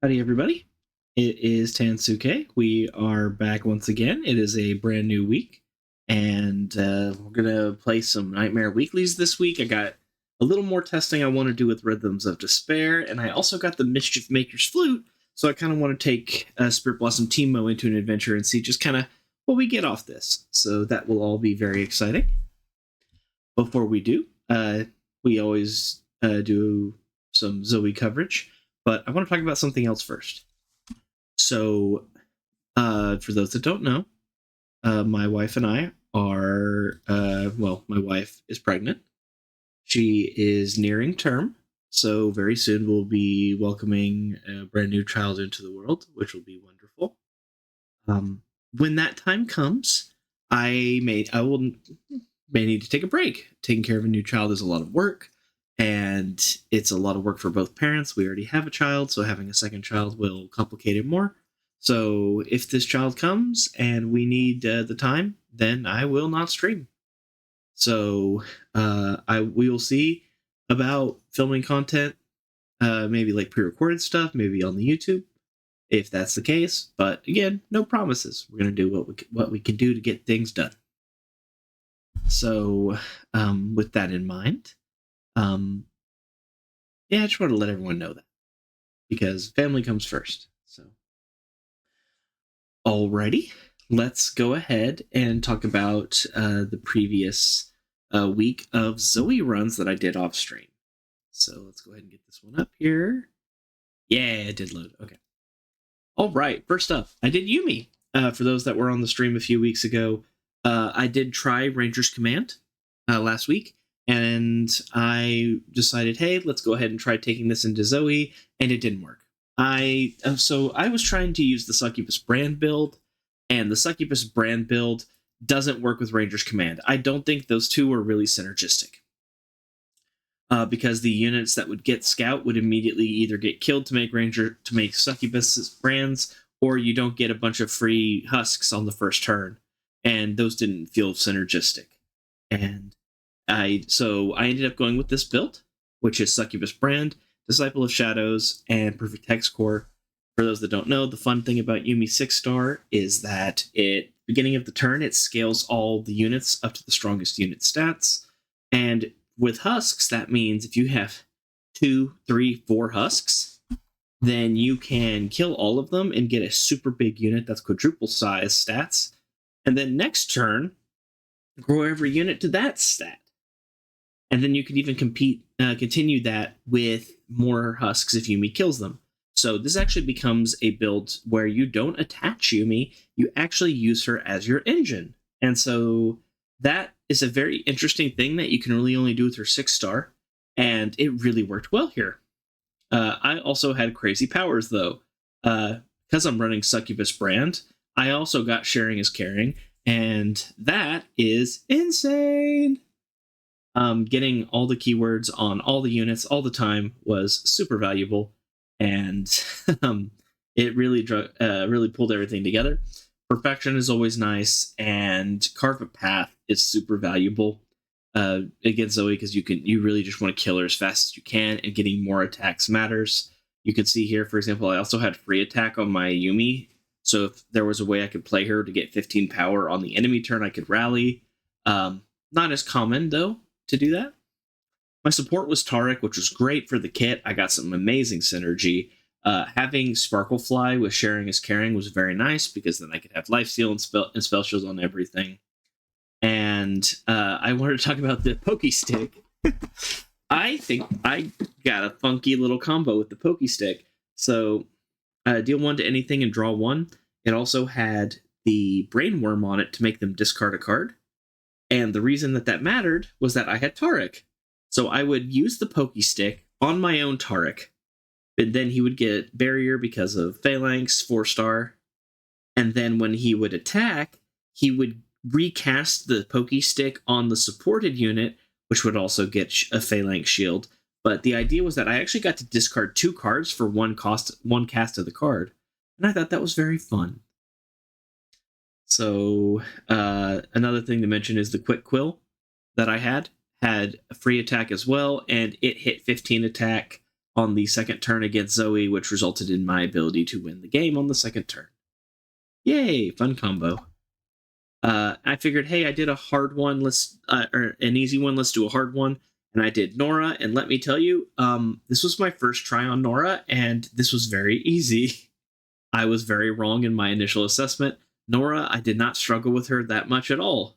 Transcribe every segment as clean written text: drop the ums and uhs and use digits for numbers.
Howdy, everybody. It is Tansuke. We are back once again. It is a brand new week, and we're going to play some Nightmare Weeklies this week. I got a little more testing I want to do with Rhythms of Despair, and I also got the Mischief Maker's Flute, so I kind of want to take Spirit Blossom Teemo into an adventure and see just kind of what we get off this. So that will all be very exciting. Before we do, we always do some Zoe coverage, but I want to talk about something else first. So, for those that don't know, my wife and I are, my wife is pregnant. She is nearing term, so very soon we'll be welcoming a brand new child into the world, which will be wonderful. When that time comes, may need to take a break. Taking care of a new child is a lot of work, and it's a lot of work for both parents. We already have a child, so having a second child will complicate it more. So if this child comes and we need the time, then I will not stream. So we will see about filming content, maybe like pre-recorded stuff, maybe on the YouTube, if that's the case. But again, no promises. We're gonna do what we can do to get things done. So with that in mind, yeah, I just want to let everyone know that because family comes first. So, alrighty, let's go ahead and talk about the previous week of Zoe runs that I did off stream. So let's go ahead and get this one up here. Yeah, it did load. Okay. All right. First up, I did Yuumi. For those that were on the stream a few weeks ago, I did try Ranger's Command last week, and I decided, hey, let's go ahead and try taking this into Zoe, and it didn't work. So I was trying to use the Succubus brand build, and the Succubus brand build doesn't work with Ranger's Command. I don't think those two are really synergistic. Because the units that would get Scout would immediately either get killed to make Succubus brands, or you don't get a bunch of free husks on the first turn, and those didn't feel synergistic. And I ended up going with this build, which is Succubus brand, Disciple of Shadows, and Perfect Hex Core. For those that don't know, the fun thing about Yuumi 6-star is that beginning of the turn, it scales all the units up to the strongest unit stats. And with husks, that means if you have 2, 3, 4 husks, then you can kill all of them and get a super big unit that's quadruple size stats. And then next turn, grow every unit to that stat. And then you can even continue that with more husks if Yuumi kills them. So this actually becomes a build where you don't attach Yuumi, you actually use her as your engine. And so that is a very interesting thing that you can really only do with her 6-star, and it really worked well here. I also had crazy powers, though. Because I'm running Succubus brand, I also got Sharing is Caring, and that is insane! Getting all the keywords on all the units all the time was super valuable, and it really really pulled everything together. Perfection is always nice, and Carve a Path is super valuable against Zoe because you really just want to kill her as fast as you can, and getting more attacks matters. You can see here, for example, I also had free attack on my Yuumi, so if there was a way I could play her to get 15 power on the enemy turn, I could rally. Not as common, though, to do that. My support was Taric, which was great for the kit. I got some amazing synergy. Having Sparklefly with Sharing is Caring was very nice because then I could have Lifesteal and spell shields on everything. And I wanted to talk about the Pokestick. I think I got a funky little combo with the Pokestick. So deal 1 to anything and draw 1. It also had the Brainworm on it to make them discard a card. And the reason that mattered was that I had Taric. So I would use the Pokestick on my own Taric. And then he would get Barrier because of Phalanx, 4-star. And then when he would attack, he would recast the Pokestick on the supported unit, which would also get a Phalanx shield. But the idea was that I actually got to discard 2 cards for one cast of the card. And I thought that was very fun. So another thing to mention is the Quick Quill that I had a free attack as well, and it hit 15 attack on the second turn against Zoe, which resulted in my ability to win the game on the second turn. Yay, fun combo. I figured, hey, I did a hard one, or an easy one, let's do a hard one. And I did Nora, and let me tell you, this was my first try on Nora, and this was very easy. I was very wrong in my initial assessment. Nora, I did not struggle with her that much at all.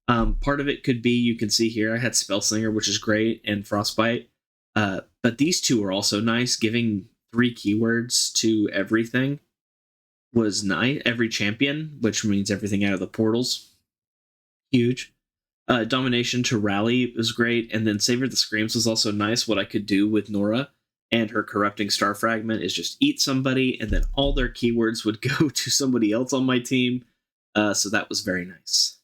Part of it could be, you can see here, I had Spellslinger, which is great, and Frostbite. But these two are also nice. Giving 3 keywords to everything was nice. Every champion, which means everything out of the portals. Huge. Domination to rally was great, and then Savor the Screams was also nice. What I could do with Nora and her Corrupting Star Fragment is just eat somebody, and then all their keywords would go to somebody else on my team. So that was very nice.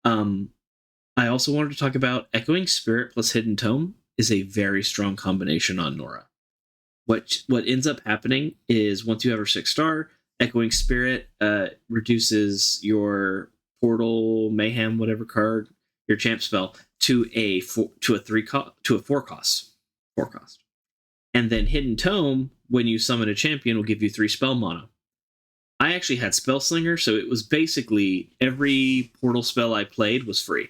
I also wanted to talk about Echoing Spirit plus Hidden Tome is a very strong combination on Nora. What ends up happening is once you have her 6-star, Echoing Spirit reduces your Portal, Mayhem, whatever card, your champ spell, to a 4 cost. And then Hidden Tome, when you summon a champion, will give you 3 spell mana. I actually had Spellslinger, so it was basically every portal spell I played was free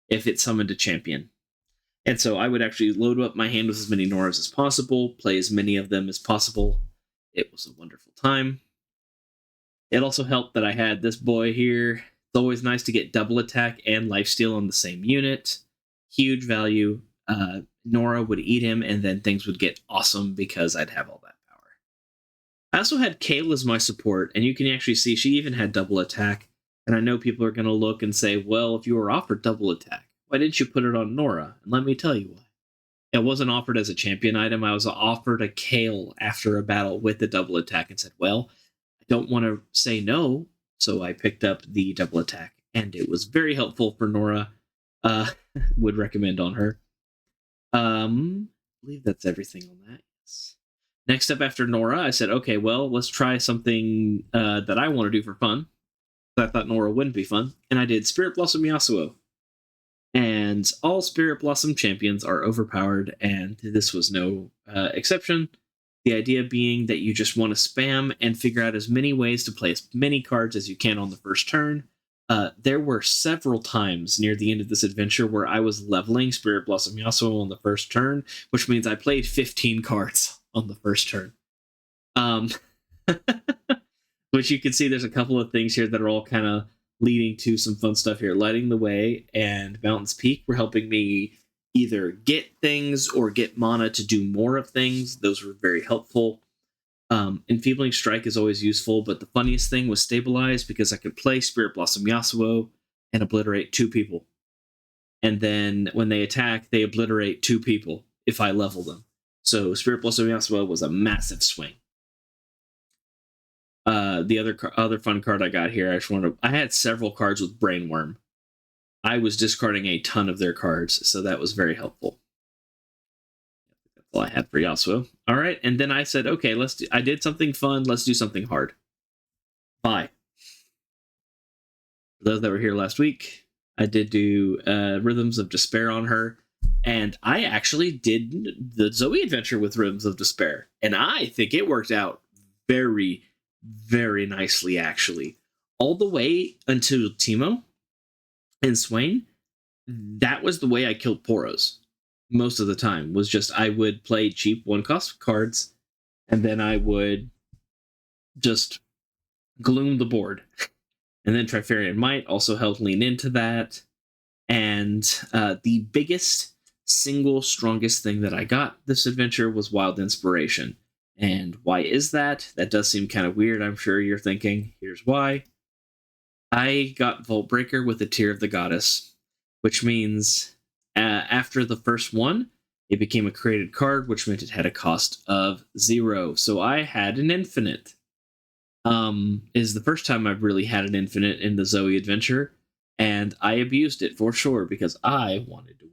if it summoned a champion. And so I would actually load up my hand with as many Noras as possible, play as many of them as possible. It was a wonderful time. It also helped that I had this boy here. It's always nice to get double attack and lifesteal on the same unit. Huge value. Nora would eat him, and then things would get awesome because I'd have all that power. I also had Kayle as my support, and you can actually see she even had double attack. And I know people are going to look and say, well, if you were offered double attack, why didn't you put it on Nora? And let me tell you why. It wasn't offered as a champion item. I was offered a Kayle after a battle with the double attack and said, well, I don't want to say no, so I picked up the double attack, and it was very helpful for Nora. Would recommend on her. I believe that's everything on that. Yes. Next up after Nora, I said, okay, well, let's try something that I want to do for fun. I thought Nora wouldn't be fun, and I did Spirit Blossom Yasuo. And all Spirit Blossom champions are overpowered, and this was no exception. The idea being that you just want to spam and figure out as many ways to play as many cards as you can on the first turn. There were several times near the end of this adventure where I was leveling Spirit Blossom Yasuo on the first turn, which means I played 15 cards on the first turn. Which you can see there's a couple of things here that are all kind of leading to some fun stuff here. Lighting the Way and Mountain's Peak were helping me either get things or get mana to do more of things. Those were very helpful. Enfeebling Strike is always useful, but the funniest thing was Stabilize, because I could play Spirit Blossom Yasuo and obliterate 2 people. And then when they attack, they obliterate 2 people if I level them. So Spirit Blossom Yasuo was a massive swing. The other fun card I got here, I had several cards with Brainworm. I was discarding a ton of their cards, so that was very helpful. That's all I had for Yasuo. All right, and then I said, okay, I did something fun, let's do something hard. Bye. For those that were here last week, I did do Rhythms of Despair on her, and I actually did the Zoe adventure with Rhythms of Despair, and I think it worked out very, very nicely, actually. All the way until Teemo and Swain, that was the way I killed Poros most of the time, was just I would play cheap 1-cost cards, and then I would just gloom the board. And then Trifarian Might also helped lean into that. And the biggest single strongest thing that I got this adventure was Wild Inspiration. And why is that? That does seem kind of weird. I'm sure you're thinking, here's why. I got Vault Breaker with the Tear of the Goddess, which means after the first one, it became a created card, which meant it had a cost of 0. So I had an infinite. Is the first time I've really had an infinite in the Zoe adventure, and I abused it for sure because I wanted to win.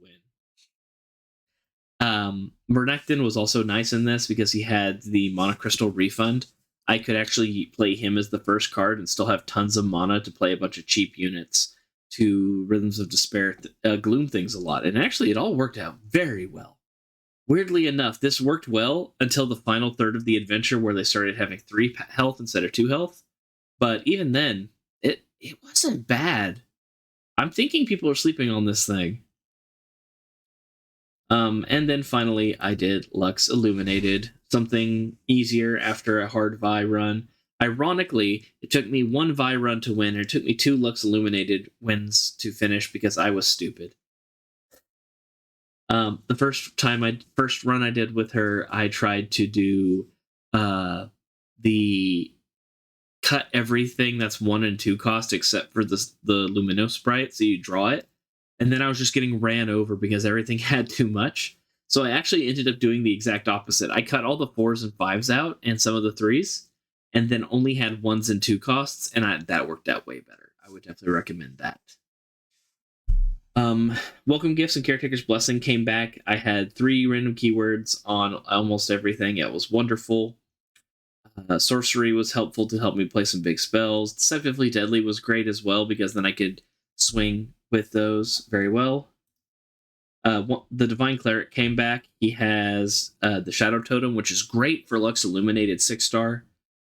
Mernekton was also nice in this because he had the Mana Crystal Refund. I could actually play him as the first card and still have tons of mana to play a bunch of cheap units to Rhythms of Despair gloom things a lot. And actually, it all worked out very well. weirdly enough, this worked well until the final third of the adventure where they started having 3 health instead of 2 health. But even then, it wasn't bad. I'm thinking people are sleeping on this thing. And then finally, I did Lux Illuminated, something easier after a hard Vi run. Ironically, it took me 1 Vi run to win, and it took me 2 Lux Illuminated wins to finish because I was stupid. The first run I did with her, I tried to do the cut everything that's 1 and 2 cost except for the Lumino sprite, so you draw it. And then I was just getting ran over because everything had too much. So I actually ended up doing the exact opposite. I cut all the 4s and 5s out and some of the 3s, and then only had 1s and 2 costs, and that worked out way better. I would definitely recommend that. Welcome Gifts and Caretaker's Blessing came back. I had 3 random keywords on almost everything. It was wonderful. Sorcery was helpful to help me play some big spells. Deceptively Deadly was great as well because then I could swing with those very well. The Divine Cleric came back. He has the Shadow Totem, which is great for Lux Illuminated 6-star.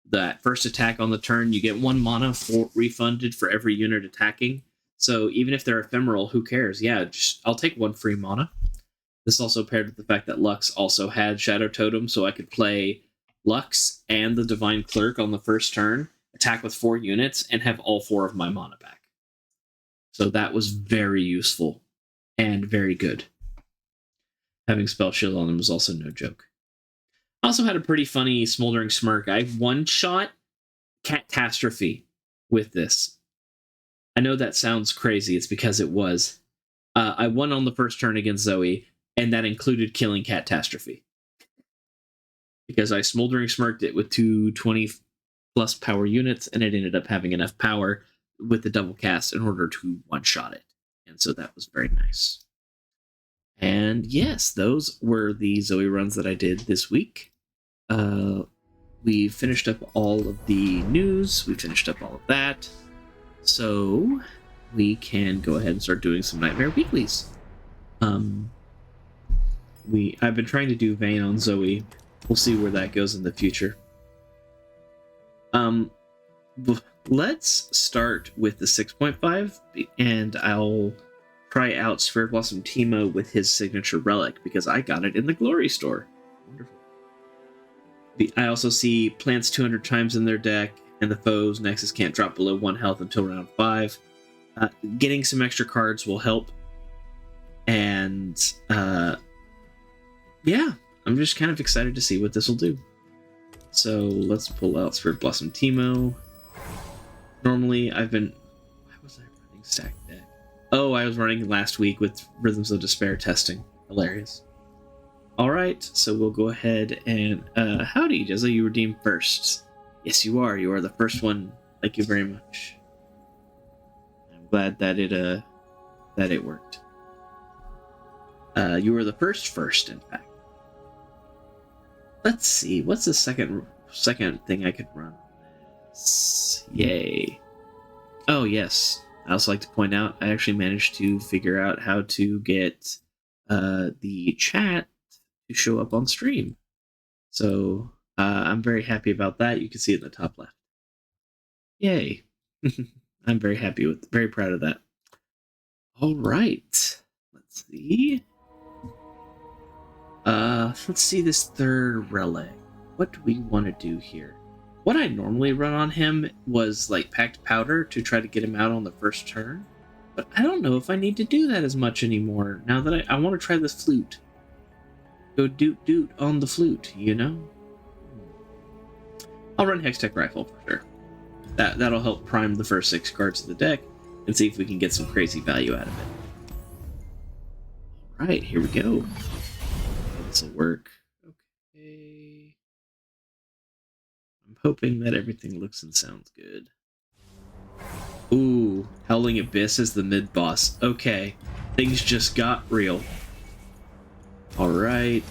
That first attack on the turn, you get 1 mana refunded for every unit attacking. So even if they're ephemeral, who cares? Yeah, I'll take 1 free mana. This also paired with the fact that Lux also had Shadow Totem, so I could play Lux and the Divine Cleric on the first turn, attack with 4 units, and have all 4 of my mana back. So that was very useful and very good. Having Spell Shield on them was also no joke. I also had a pretty funny Smoldering Smirk. I one-shot Catastrophe with this. I know that sounds crazy. It's because it was. I won on the first turn against Zoe, and that included killing Catastrophe. Because I Smoldering Smirked it with 2 20+ power units, and it ended up having enough power with the double cast in order to one-shot it. And so that was very nice. And yes, those were the Zoe runs that I did this week. We finished up all of the news. We finished up all of that. So we can go ahead and start doing some Nightmare Weeklies. I've been trying to do Vayne on Zoe. We'll see where that goes in the future. Let's start with the 6.5, and I'll try out Spirit Blossom Teemo with his signature relic, because I got it in the Glory Store. Wonderful. I also see plants 200 times in their deck, and the foe's Nexus can't drop below 1 health until round 5. Getting some extra cards will help. And, yeah, I'm just kind of excited to see what this will do. So let's pull out Spirit Blossom Teemo. Normally, why was I running stack deck? Oh, I was running last week with Rhythms of Despair testing. Hilarious. Alright, so we'll go ahead and, howdy, Jezza, you redeemed first. Yes, you are. You are the first one. Thank you very much. I'm glad that it worked. You were the first, in fact. Let's see. What's the second thing I could run? Yay. Oh, yes. I also like to point out I actually managed to figure out how to get the chat to show up on stream. So I'm very happy about that. You can see it in the top left. Yay. I'm very proud of that. All right. Let's see. Let's see this third relic. What do we want to do here? What I normally run on him was like Packed Powder to try to get him out on the first turn. But I don't know if I need to do that as much anymore now that I want to try this flute. Go doot on the flute, you know? I'll run Hextech Rifle for sure. That'll help prime the first 6 cards of the deck and see if we can get some crazy value out of it. Alright, here we go. This will work. Okay. I'm hoping that everything looks and sounds good. Ooh, Howling Abyss is the mid-boss. Okay, things just got real. Alright.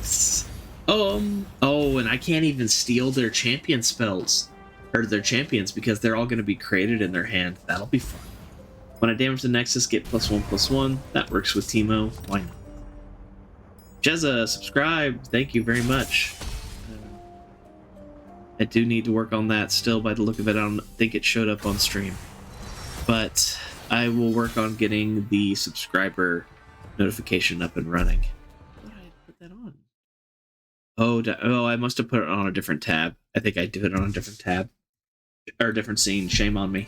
Oh, and I can't even steal their champion spells. Or their champions, because they're all going to be created in their hand. That'll be fun. When I damage the Nexus, get +1/+1. That works with Teemo. Why not? Jezza, subscribe. Thank you very much. I do need to work on that still. By the look of it, I don't think it showed up on stream. But I will work on getting the subscriber notification up and running. How did I put that on? Oh, I must have put it on a different tab. I think I did it on a different tab. Or a different scene. Shame on me.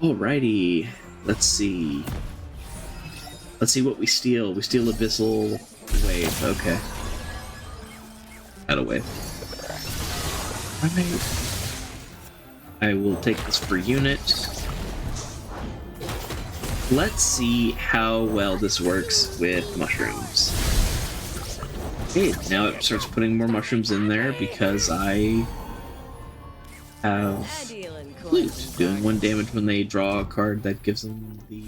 Alrighty. Let's see. Let's see what we steal. We steal Abyssal Wave. Okay. Out of wave. I will take this for unit. Let's see how well this works with mushrooms. Okay, now it starts putting more mushrooms in there because I have Flute, doing 1 damage when they draw a card that gives them the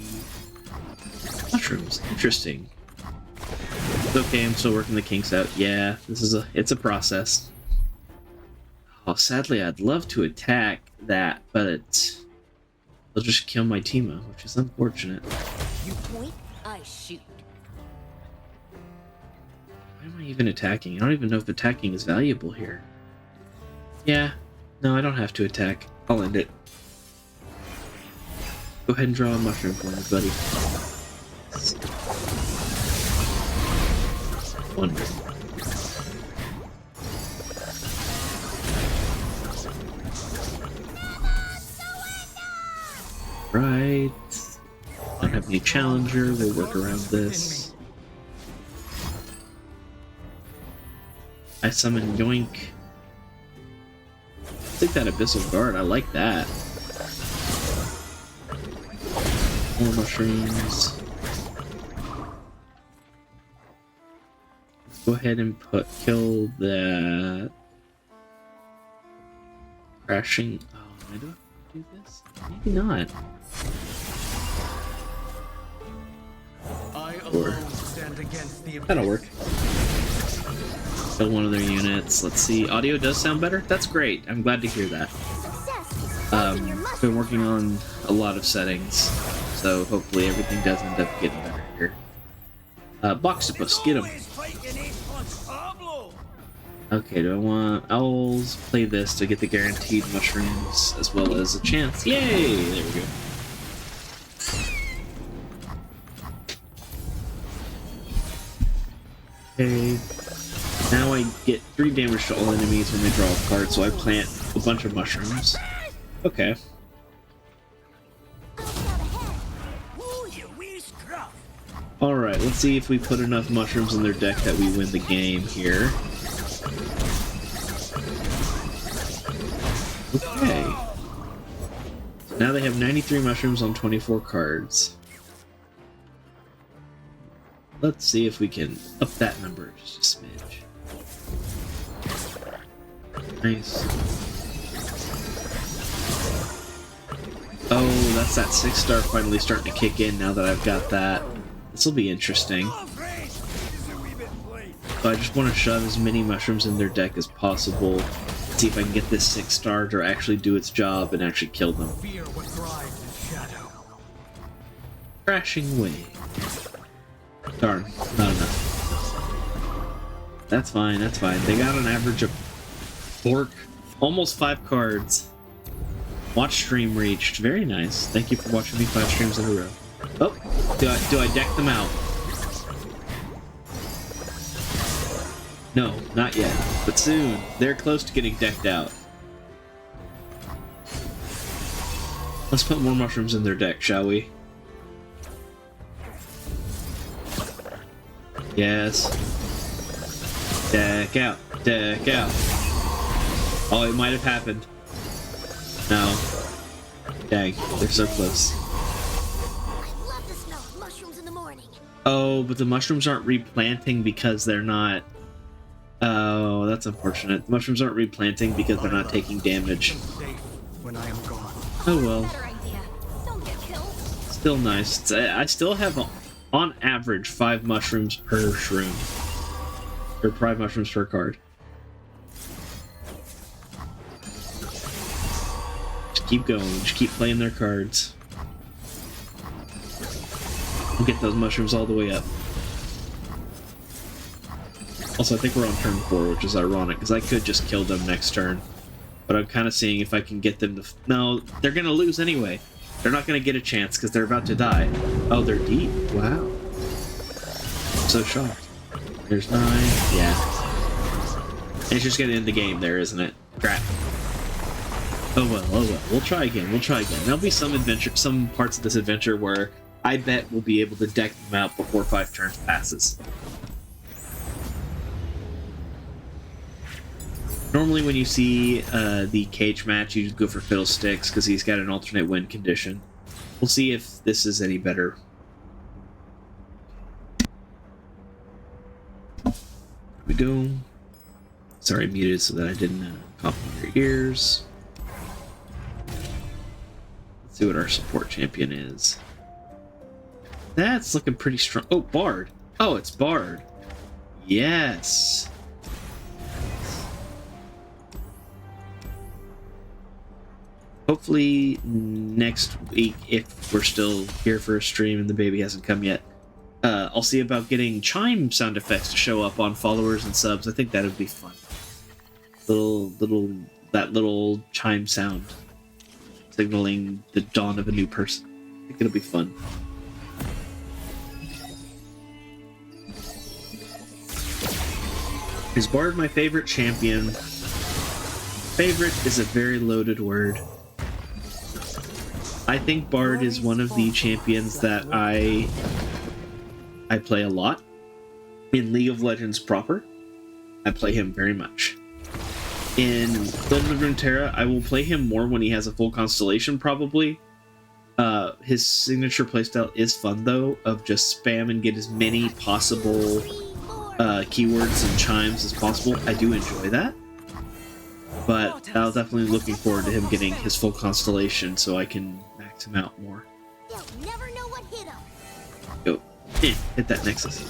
mushrooms. Interesting. It's okay, I'm still working the kinks out. Yeah, it's a process. Oh, sadly, I'd love to attack that, but they'll just kill my Teemo, which is unfortunate. You point, I shoot. Why am I even attacking? I don't even know if attacking is valuable here. Yeah, no, I don't have to attack. I'll end it. Go ahead and draw a mushroom for me, buddy. Wonderful. Right. Don't have any challenger. We'll work around this. I summon Yoink. Take that Abyssal Guard. I like that. More mushrooms. Let's go ahead and kill that. Crashing. Oh, I don't do this. Maybe not. Or that'll work. Kill one of their units. Let's see. Audio does sound better. That's great. I'm glad to hear that. Been working on a lot of settings, so hopefully everything does end up getting better here. Boxtopus, get him. Okay, do I want owls? Play this to get the guaranteed mushrooms as well as a chance. Yay! There we go. Okay. Now I get 3 damage to all enemies when they draw a card, so I plant a bunch of mushrooms. Okay. Alright, let's see if we put enough mushrooms in their deck that we win the game here. Okay. So now they have 93 mushrooms on 24 cards. Let's see if we can up that number just a smidge. Nice. Oh, that's that 6-star finally starting to kick in now that I've got that. This will be interesting. So I just want to shove as many mushrooms in their deck as possible. See if I can get this 6-star to actually do its job and actually kill them. Crashing wave. Darn, not enough. That's fine, that's fine. They got an average of almost 5 cards. Watch stream reached. Very nice. Thank you for watching me 5 streams in a row. Oh, do I deck them out? No, not yet. But soon. They're close to getting decked out. Let's put more mushrooms in their deck, shall we? Yes. Deck out. Deck out. Oh, it might have happened. No. Dang, they're so close. I love the smell of mushrooms in the morning. Oh, but the mushrooms aren't replanting because they're not... Oh, that's unfortunate. Mushrooms aren't replanting because they're not taking damage. When I am gone. Oh well. Better idea. Don't get killed. Still nice. I still have, on average, 5 mushrooms per shroom. Or 5 mushrooms per card. Just keep going. Just keep playing their cards. We'll get those mushrooms all the way up. Also, I think we're on turn 4, which is ironic, because I could just kill them next turn. But I'm kind of seeing if I can get them to... No, they're going to lose anyway. They're not going to get a chance, because they're about to die. Oh, they're deep. Wow. I'm so shocked. There's 9. Yeah. And it's just going to end the game there, isn't it? Crap. Oh well, oh well. We'll try again, we'll try again. There'll be some parts of this adventure where I bet we'll be able to deck them out before 5 turns passes. Normally when you see the cage match, you just go for Fiddlesticks because he's got an alternate win condition. We'll see if this is any better. Here we go. Sorry, I muted so that I didn't cough in your ears. Let's see what our support champion is. That's looking pretty strong. Oh, Bard. Oh, it's Bard. Yes. Hopefully next week, if we're still here for a stream and the baby hasn't come yet, I'll see about getting chime sound effects to show up on followers and subs. I think that would be fun. That little chime sound signaling the dawn of a new person. I think it'll be fun. Is Bard my favorite champion? Favorite is a very loaded word. I think Bard is one of the champions that I play a lot. In League of Legends proper, I play him very much. In Golden Runeterra, I will play him more when he has a full constellation, probably. His signature playstyle is fun, though, of just spam and get as many possible keywords and chimes as possible. I do enjoy that. But I was definitely looking forward to him getting his full constellation so I can max him out more. They'll never know what hit 'em. Go. Hit that nexus.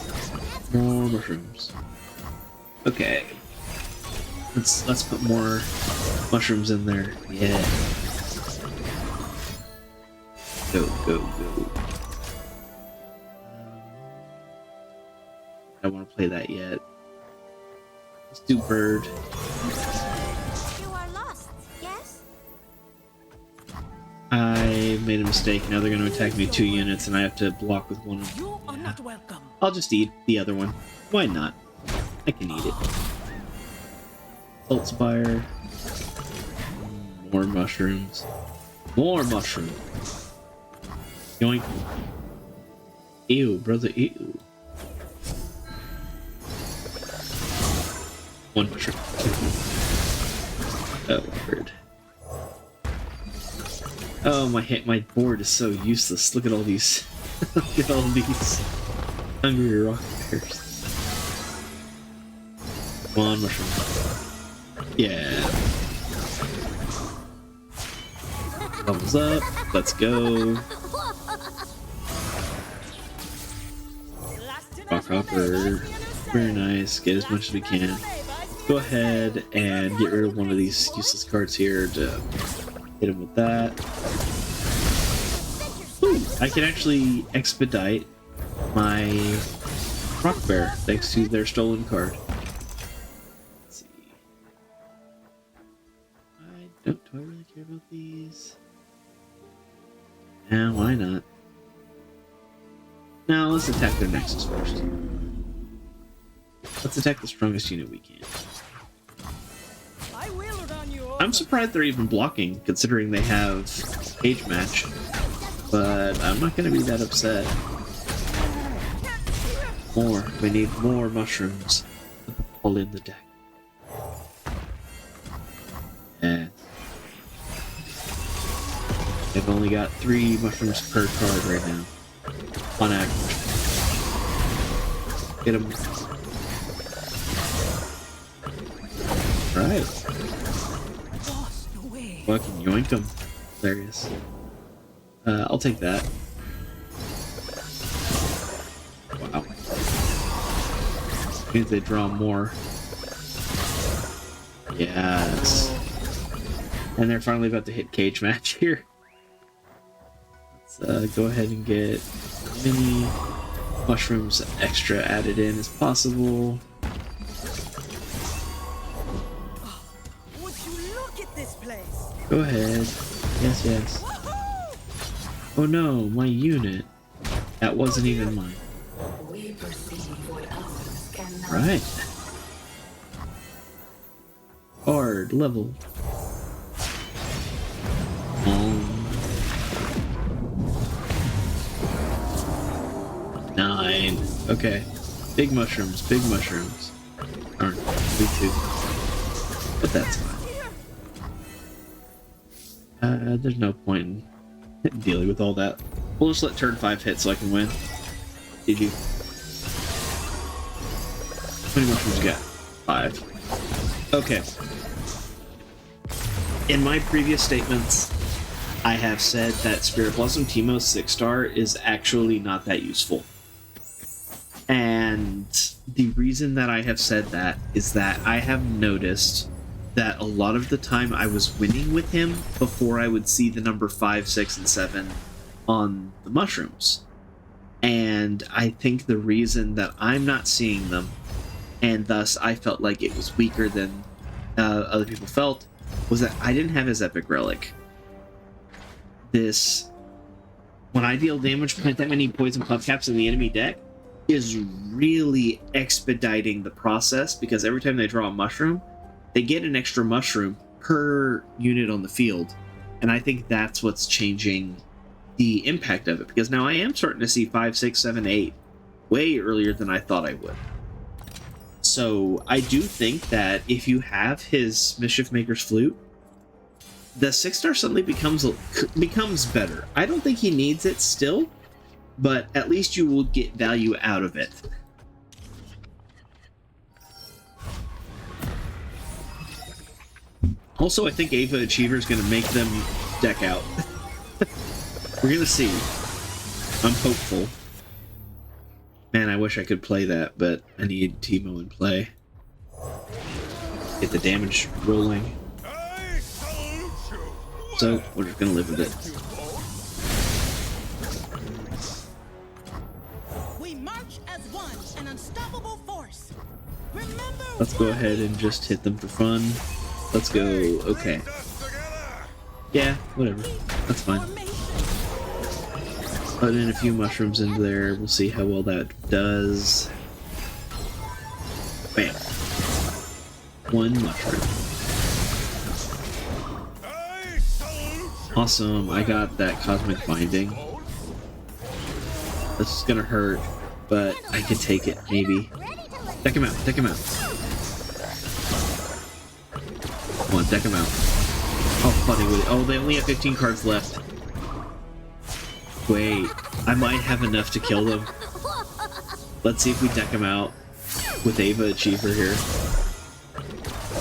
More mushrooms. Okay. Let's put more mushrooms in there. Yeah. Go, go, go. I don't want to play that yet. Let's do bird. You are lost, yes? I made a mistake. Now they're going to attack me 2 units and I have to block with one of them. You are not welcome. I'll just eat the other one. Why not? I can eat it. Salt Spire. More mushrooms. More mushrooms. Yoink. Ew, brother, ew. One mushroom. Oh, bird. Oh, my board is so useless. Look at all these. Look at all these hungry rock bears. Come on, mushroom. Yeah. Levels up. Let's go. Rock hopper. Very nice. Get as much as we can. Go ahead and get rid of one of these useless cards here to hit him with that. Ooh, I can actually expedite my rock bear thanks to their stolen card. Let's see. Do I really care about these? Yeah, why not? Now let's attack their nexus first. Let's attack the strongest unit we can. I'm surprised they're even blocking, considering they have cage match. But I'm not going to be that upset. More. We need more mushrooms. All in the deck. Yeah. They've only got 3 mushrooms per card right now. On average. Get them. Right. Fucking yoink them. There he is. I'll take that. Wow. Means they draw more. Yes. And they're finally about to hit cage match here. Let's go ahead and get as many mushrooms extra added in as possible. this place. Go ahead. Yes, yes. Oh no, my unit. That wasn't even mine. We perceive what others cannot. Right. Hard level. 9. Okay. Big mushrooms, big mushrooms. Darn, me too. But that's fine. There's no point in dealing with all that. We'll just let turn 5 hit so I can win. GG. How many mushrooms you got? 5. Okay. In my previous statements, I have said that Spirit Blossom Teemo 6-star is actually not that useful. And the reason that I have said that is that I have noticed that a lot of the time I was winning with him before I would see the number 5, 6, and 7 on the mushrooms. And I think the reason that I'm not seeing them, and thus I felt like it was weaker than other people felt, was that I didn't have his epic relic. This, when I deal damage, plant that many poison puff caps in the enemy deck, is really expediting the process, because every time they draw a mushroom, they get an extra mushroom per unit on the field. And I think that's what's changing the impact of it, because now I am starting to see 5, 6, 7, 8 way earlier than I thought I would. So I do think that if you have his Mischief Maker's Flute, the 6-star suddenly becomes better. I don't think he needs it still, but at least you will get value out of it. Also, I think Ava Achiever is going to make them deck out. We're going to see. I'm hopeful. Man, I wish I could play that, but I need Teemo in play. Get the damage rolling. So, we're just going to live with it. We march as one, an unstoppable force. Remember, Let's go ahead and just hit them for fun. Let's go. Okay. Yeah, whatever. That's fine. Put in a few mushrooms into there. We'll see how well that does. Bam. 1 mushroom. Awesome. I got that cosmic binding. This is gonna hurt, but I can take it, maybe. Deck him out. Deck him out. Come on, deck him out. How funny would it? Oh, they only have 15 cards left. Wait, I might have enough to kill them. Let's see if we deck him out with Ava Achiever here.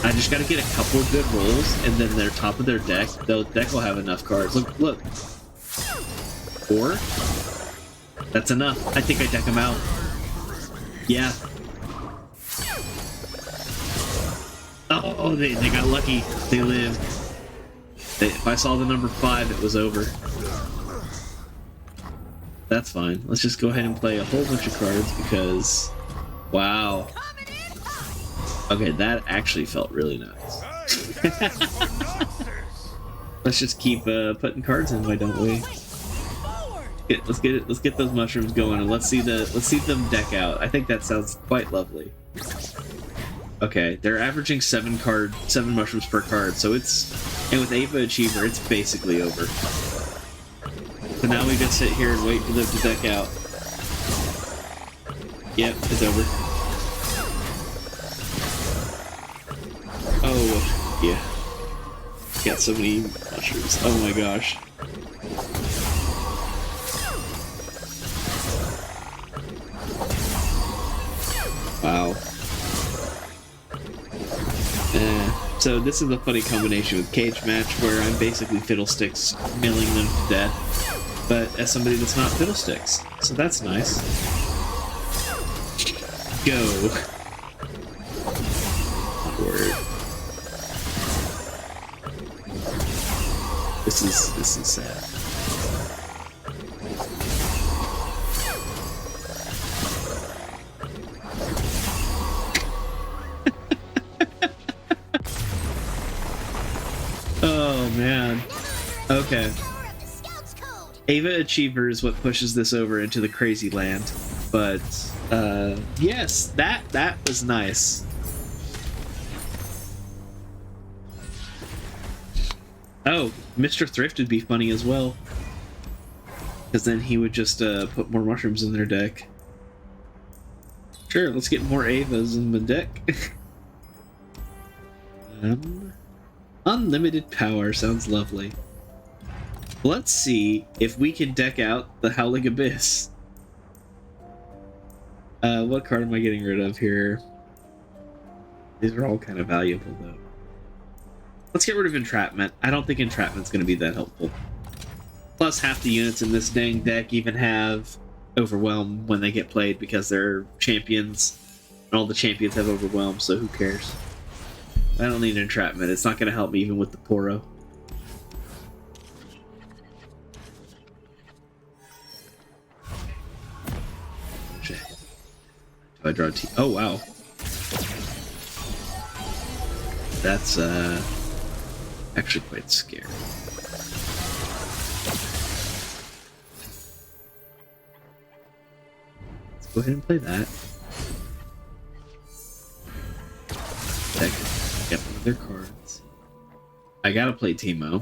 I just gotta get a couple of good rolls, and then they're top of their deck. The deck will have enough cards. Look, look. 4? That's enough. I think I deck him out. Yeah. Oh, they got lucky. They lived. If I saw the number 5, it was over. That's fine. Let's just go ahead and play a whole bunch of cards because... Wow. Okay, that actually felt really nice. Let's just keep putting cards in, why don't we? Let's get those mushrooms going, and let's see them deck out. I think that sounds quite lovely. Okay, they're averaging 7 mushrooms per card, so it's, and with Ava Achiever, it's basically over. So now we just sit here and wait for them to deck out. Yep, it's over. Oh, yeah. Got so many mushrooms. Oh my gosh. Wow. So this is a funny combination with Cage Match where I'm basically Fiddlesticks milling them to death, but as somebody that's not Fiddlesticks. So that's nice. Go. Word. This is sad. Oh man. Okay. Power of the Scouts Code. Ava Achiever is what pushes this over into the crazy land. But yes, that was nice. Oh, Mr. Thrift would be funny as well. Because then he would just put more mushrooms in their deck. Sure, let's get more Avas in the deck. Unlimited power sounds lovely. Let's see if we can deck out the Howling Abyss. What card am I getting rid of here? These are all kind of valuable, though. Let's get rid of Entrapment. I don't think Entrapment's going to be that helpful. Plus, half the units in this dang deck even have Overwhelm when they get played because they're champions. And all the champions have Overwhelm, so who cares? I don't need Entrapment. It's not going to help me even with the Poro. Do I draw a T? Oh, wow. That's, actually quite scary. Let's go ahead and play that. Get one of their cards. I gotta play Teemo.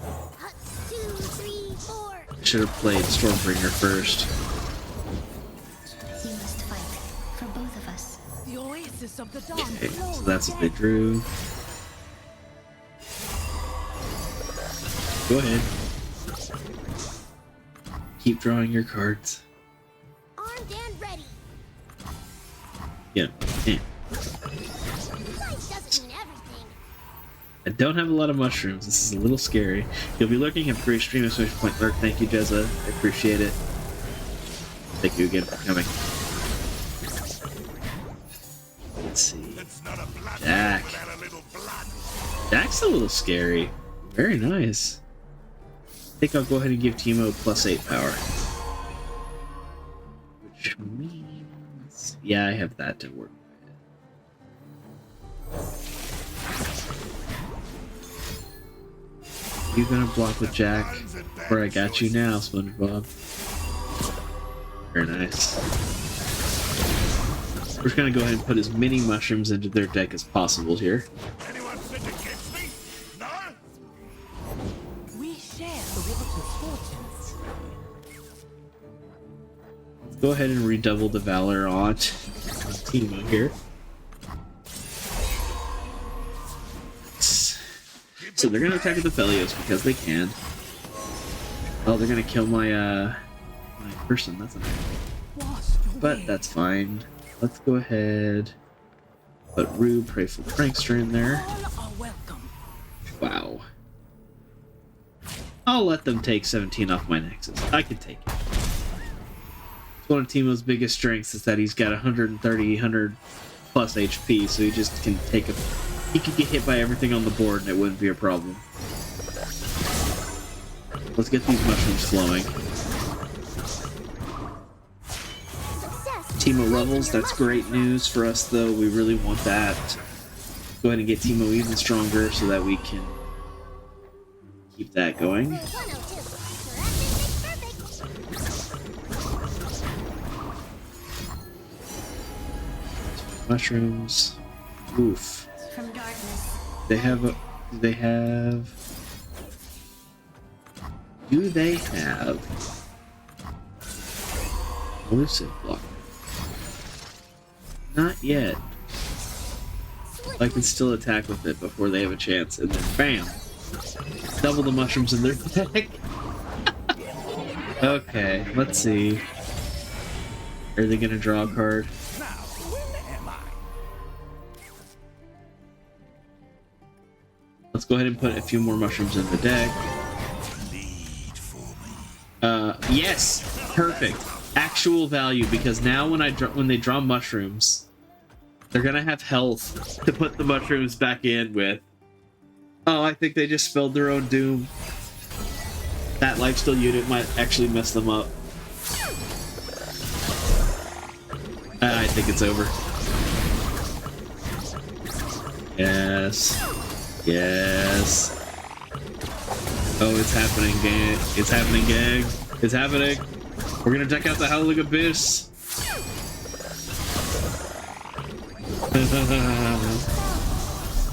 2, 3, 4. Should have played Stormbringer first. You must fight for both of us. The oasis of the dawn. Okay, so that's what they drew. Go ahead. Keep drawing your cards. Armed and ready. Yeah. Yeah. Size doesn't mean everything. I don't have a lot of mushrooms. This is a little scary. You'll be lurking at free stream !point lurk. Thank you, Jezza. I appreciate it. Thank you again for coming. Let's see. Jack. Jack's a little scary. Very nice. I think I'll go ahead and give Teemo +8 power. Which means... yeah, I have that to work with. You gonna block with Jack? Where I got you now, SpongeBob. Very nice. We're just gonna go ahead and put as many mushrooms into their deck as possible here. Anyone sit against me? No? We share the water's fortunes. Let's go ahead and redouble the Valor on Teemo here. So they're gonna attack with the Felios because they can. Oh, they're gonna kill my person. That's annoying. But that's fine. Let's go ahead. Put Rue, Prayful Prankster in there. All are welcome. Wow. I'll let them take 17 off my Nexus. I can take it. It's one of Teemo's biggest strengths is that he's got 130, 100 plus HP, so he just can take a... he could get hit by everything on the board and it wouldn't be a problem. Let's get these mushrooms flowing. Teemo levels, that's great news for us though. We really want that. Go ahead and get Teemo even stronger so that we can keep that going. 102. Perfect. Mushrooms. Oof. From darkness. They have a... do they have elusive block? Not yet. I can still attack with it before they have a chance, and then BAM! Double the mushrooms in their deck. Okay, let's see. Are they gonna draw a card? Now, when am I? Let's go ahead and put a few more mushrooms in the deck. Lead for me. Yes! Perfect. Actual value, because now when they draw mushrooms, they're gonna have health to put the mushrooms back in with. Oh, I think they just spelled their own doom. That lifesteal unit might actually mess them up. I think it's over. Yes. Yes. Oh, it's happening, gang. It's happening, gang. It's happening. We're gonna check out the Howling Abyss.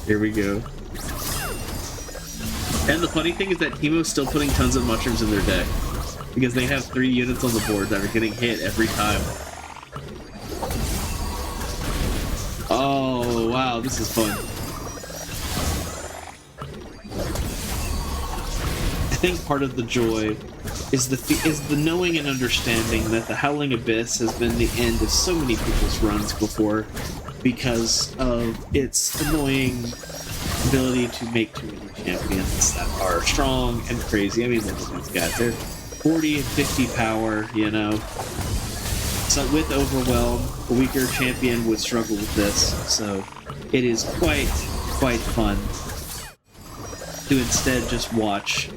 Here we go. And the funny thing is that Teemo's still putting tons of mushrooms in their deck. Because they have 3 units on the board that are getting hit every time. Oh, wow, this is fun. I think part of the joy is the knowing and understanding that the Howling Abyss has been the end of so many people's runs before because of its annoying ability to make too many champions that are strong and crazy. I mean, look at these guys. They're 40 and 50 power, you know. So with Overwhelm, a weaker champion would struggle with this. So it is quite fun to instead just watch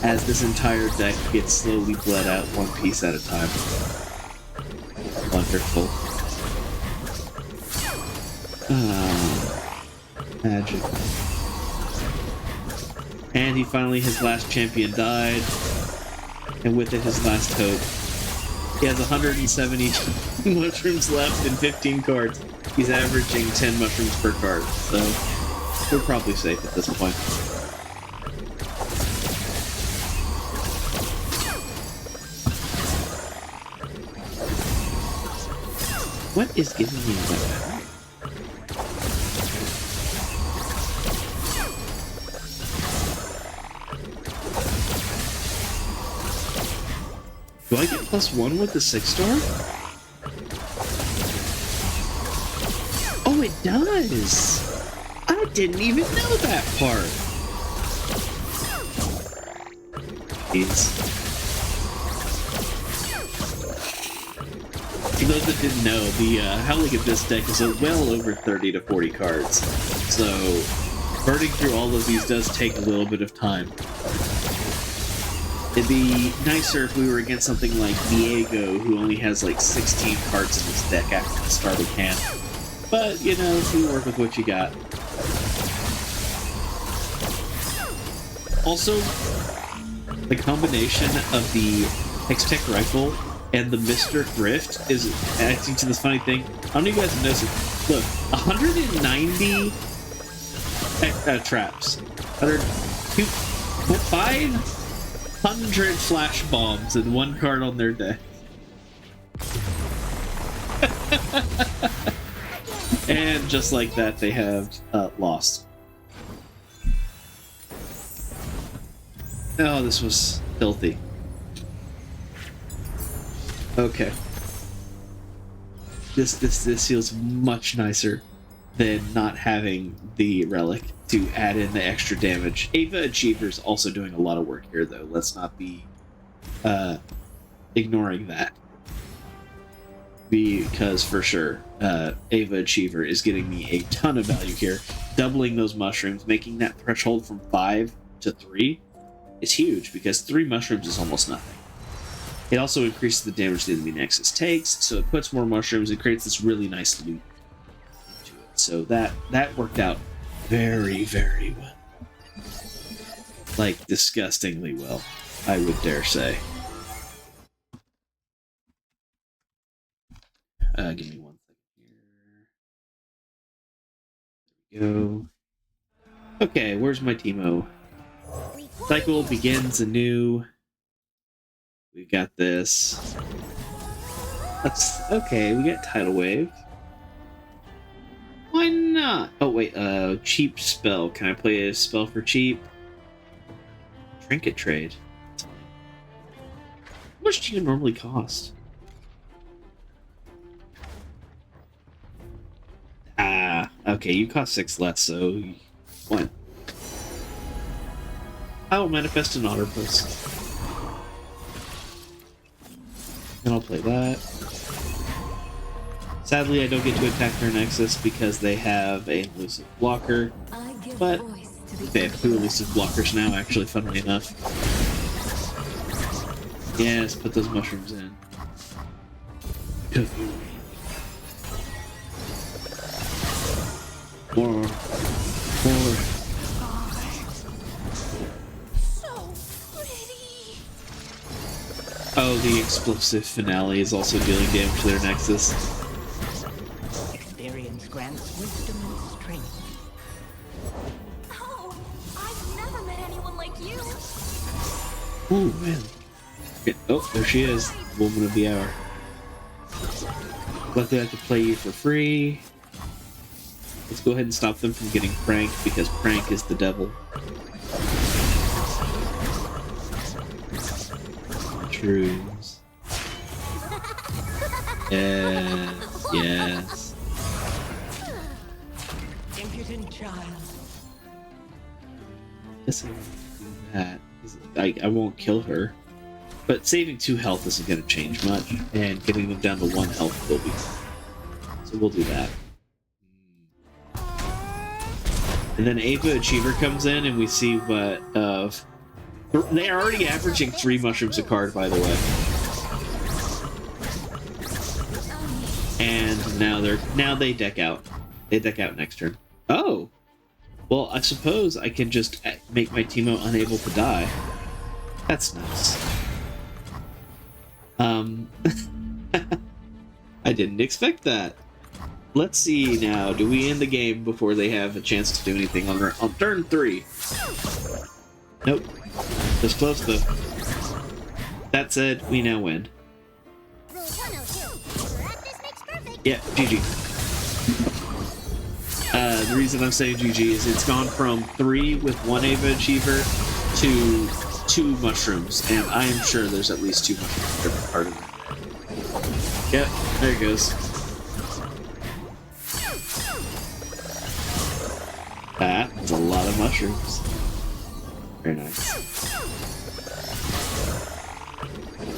as this entire deck gets slowly bled out one piece at a time. Wonderful. Magic. And he finally, his last champion died. And with it, his last hope. He has 170 mushrooms left and 15 cards. He's averaging 10 mushrooms per card. So we're probably safe at this point. What is giving me that? Do I get +1 with the 6-star? Oh, it does! I didn't even know that part! Jeez. For those that didn't know, the Howling Abyss deck is well over 30 to 40 cards. So, burning through all of these does take a little bit of time. It'd be nicer if we were against something like Diego, who only has like 16 cards in his deck after the start of hand. But, you know, you work with what you got. Also, the combination of the Hextech Rifle and the Mr. Thrift is acting to this funny thing. I don't know if you guys have noticed it. Look, 190 traps. 500 flash bombs and 1 card on their deck. And just like that, they have lost. Oh, this was filthy. Okay. This feels much nicer than not having the relic to add in the extra damage. Ava Achiever's also doing a lot of work here, though. Let's not be ignoring that. Because for sure, Ava Achiever is getting me a ton of value here. Doubling those mushrooms, making that threshold from 5 to 3 is huge, because 3 mushrooms is almost nothing. It also increases the damage the enemy Nexus takes, so it puts more mushrooms and creates this really nice loop into it. So that worked out very, very well. Like, disgustingly well, I would dare say. Give me 1 second here. There we go. Okay, where's my Teemo? Cycle begins anew. We've got this. That's okay. We got Tidal Wave. Why not? Oh wait, cheap spell. Can I play a spell for cheap? Trinket trade. How much do you normally cost? Ah, okay. You cost 6 less, so what? I will manifest an Otterpuss. And I'll play that. Sadly, I don't get to attack their Nexus because they have a elusive blocker. But they have 2 elusive blockers now, actually, funnily enough. Yes, put those mushrooms in. More. So Oh, the explosive finale is also dealing damage to their Nexus. Experience grants wisdom and strength. Oh, I've never met anyone like you. Ooh, man. Okay. Oh, there she is. Woman of the hour. Luckily I could play you for free. Let's go ahead and stop them from getting pranked, because prank is the devil. Shrooms. Yes, yes. Impudent child. Guess I won't do that. I won't kill her. But saving 2 health isn't going to change much, and getting them down to 1 health will be. So we'll do that. And then Ava Achiever comes in, and we see what they are already averaging 3 mushrooms a card, by the way. And now they deck out. They deck out next turn. Oh, well, I suppose I can just make my Teemo unable to die. That's nice. I didn't expect that. Let's see now. Do we end the game before they have a chance to do anything on turn 3? Nope. Just close though. That said, we now win. Rule 102. Practice makes perfect. Yeah, GG. The reason I'm saying GG is it's gone from 3 with 1 Ava Achiever to 2 mushrooms, and I am sure there's at least 2 mushrooms in every part of it. Yep, there it goes. That's a lot of mushrooms. Very nice.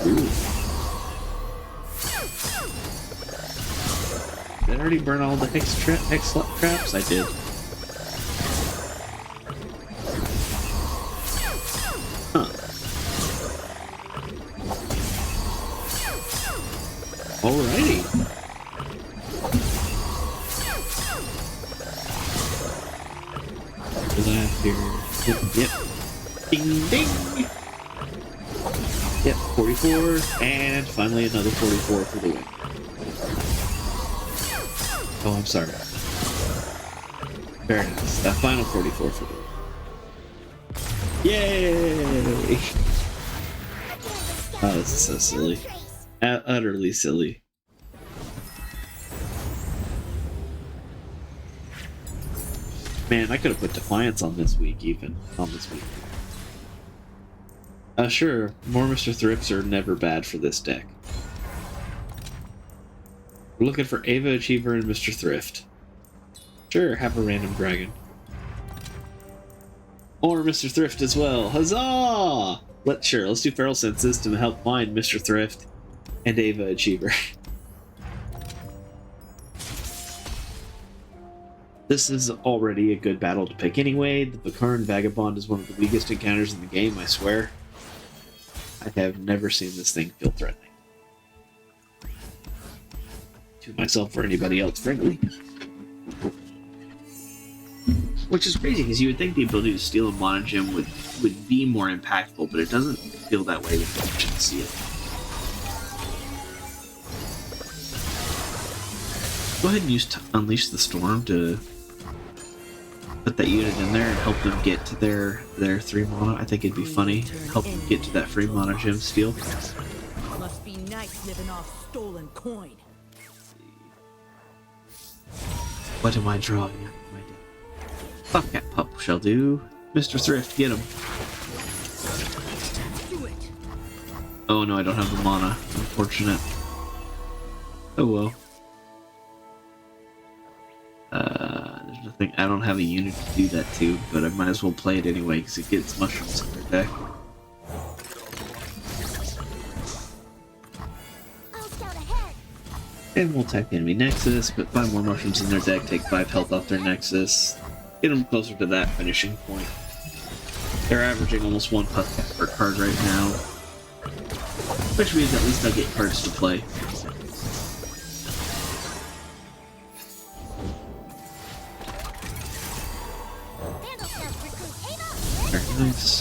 Ooh. Did I already burn all the hex traps? I did. Huh. Alrighty. Here. Yep. Ding ding. Yep, 44, and finally another 44 for the win. Oh, I'm sorry. Very nice. That final 44 for the win. Yay! Oh, this is so silly. Utterly silly. Man, I could have put Defiance on this week, even. On this week. Sure, more Mr. Thrifts are never bad for this deck. We're looking for Ava Achiever and Mr. Thrift. Sure, have a random dragon. Or Mr. Thrift as well. Huzzah! Let's do Feral Senses to help find Mr. Thrift and Ava Achiever. This is already a good battle to pick anyway. The Bakaran Vagabond is one of the weakest encounters in the game, I swear. I have never seen this thing feel threatening. To myself or anybody else, frankly. Which is crazy, because you would think the ability to steal a Mana Gem would be more impactful, but it doesn't feel that way with Ancient Seal. Go ahead and use Unleash the Storm to put that unit in there and help them get to their 3 mana. I think it'd be funny. Help them get to that free Mana Gem steal. Must be nice living off stolen coin. What am I drawing? Bobcat Pup shall do. Mr. Thrift, get him. Do it. Oh no, I don't have the mana. Unfortunate. Oh well. There's nothing. I don't have a unit to do that to, but I might as well play it anyway because it gets mushrooms in their deck. I'll scout ahead. And we'll attack the enemy Nexus, put 5 more mushrooms in their deck, take 5 health off their Nexus, get them closer to that finishing point. They're averaging almost 1 Puffcat per card right now, which means at least I get cards to play. Vandal Scouts recruit Ava. Very nice.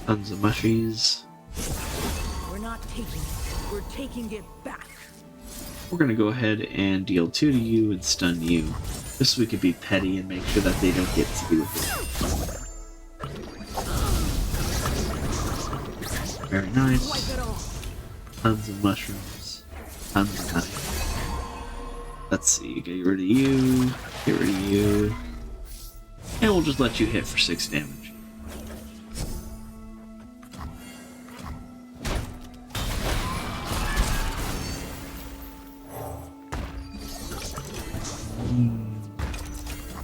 Tons of mushies. taking it. We're taking it back. We're gonna go ahead and deal 2 to you and stun you. Just so we could be petty and make sure that they don't get to do with it. Very nice. Wipe it off. Tons of mushrooms. Tons of honey. Let's see, get rid of you, get rid of you. And we'll just let you hit for 6 damage.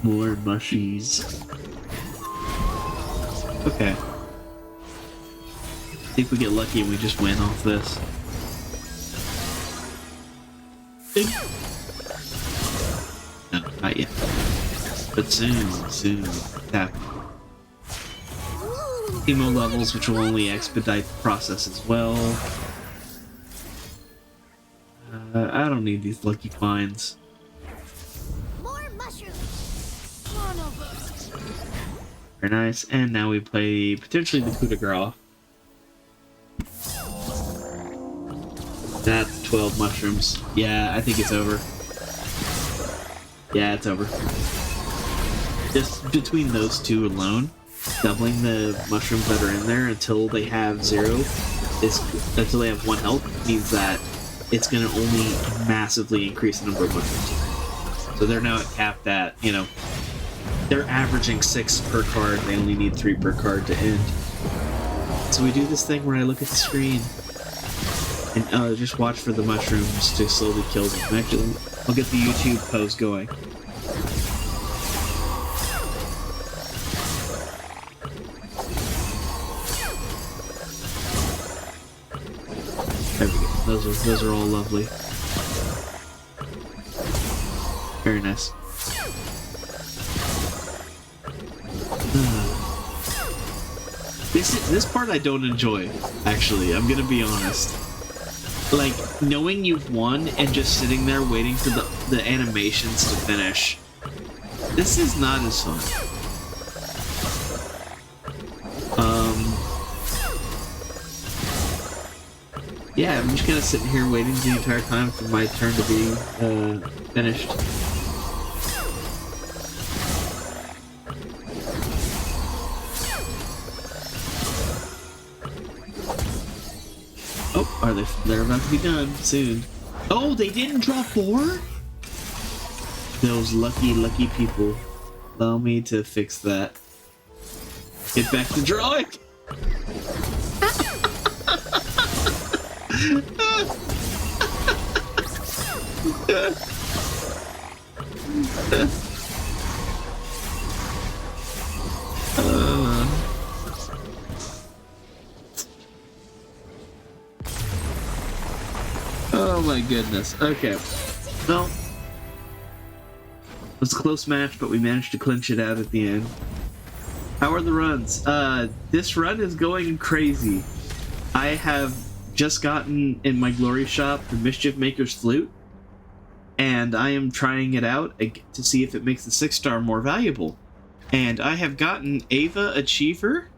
More mushies. Okay. I think we get lucky and we just win off this. No, not yet. But soon. Tap. Emo levels, which will only expedite the process as well. I don't need these lucky finds. More mushrooms. Son of a... Very nice. And now we play potentially the coup de grace. That's 12 mushrooms. Yeah, I think it's over. Yeah, it's over. Just between those two alone, doubling the mushrooms that are in there until they have 0 until they have 1 health means that it's going to only massively increase the number of mushrooms. So they're now capped at, you know, they're averaging 6 per card. They only need 3 per card to end. So we do this thing where I look at the screen and just watch for the mushrooms to slowly kill them. Actually, I'll get the YouTube pose going. There we go. Those are all lovely. Very nice. This part I don't enjoy, actually. I'm gonna be honest. Like, knowing you've won and just sitting there waiting for the animations to finish. This is not as fun. Yeah, I'm just kind of sitting here waiting the entire time for my turn to be finished. Oh, are they? They're about to be done soon. Oh, they didn't draw 4? Those lucky people. Allow me to fix that. Get back to drawing. Oh my goodness. Okay. Well, it was a close match, but we managed to clinch it out at the end. How are the runs? This run is going crazy. I have just gotten in my glory shop the Mischief Maker's Flute, and I am trying it out to see if it makes the 6-star more valuable. And I have gotten Ava Achiever,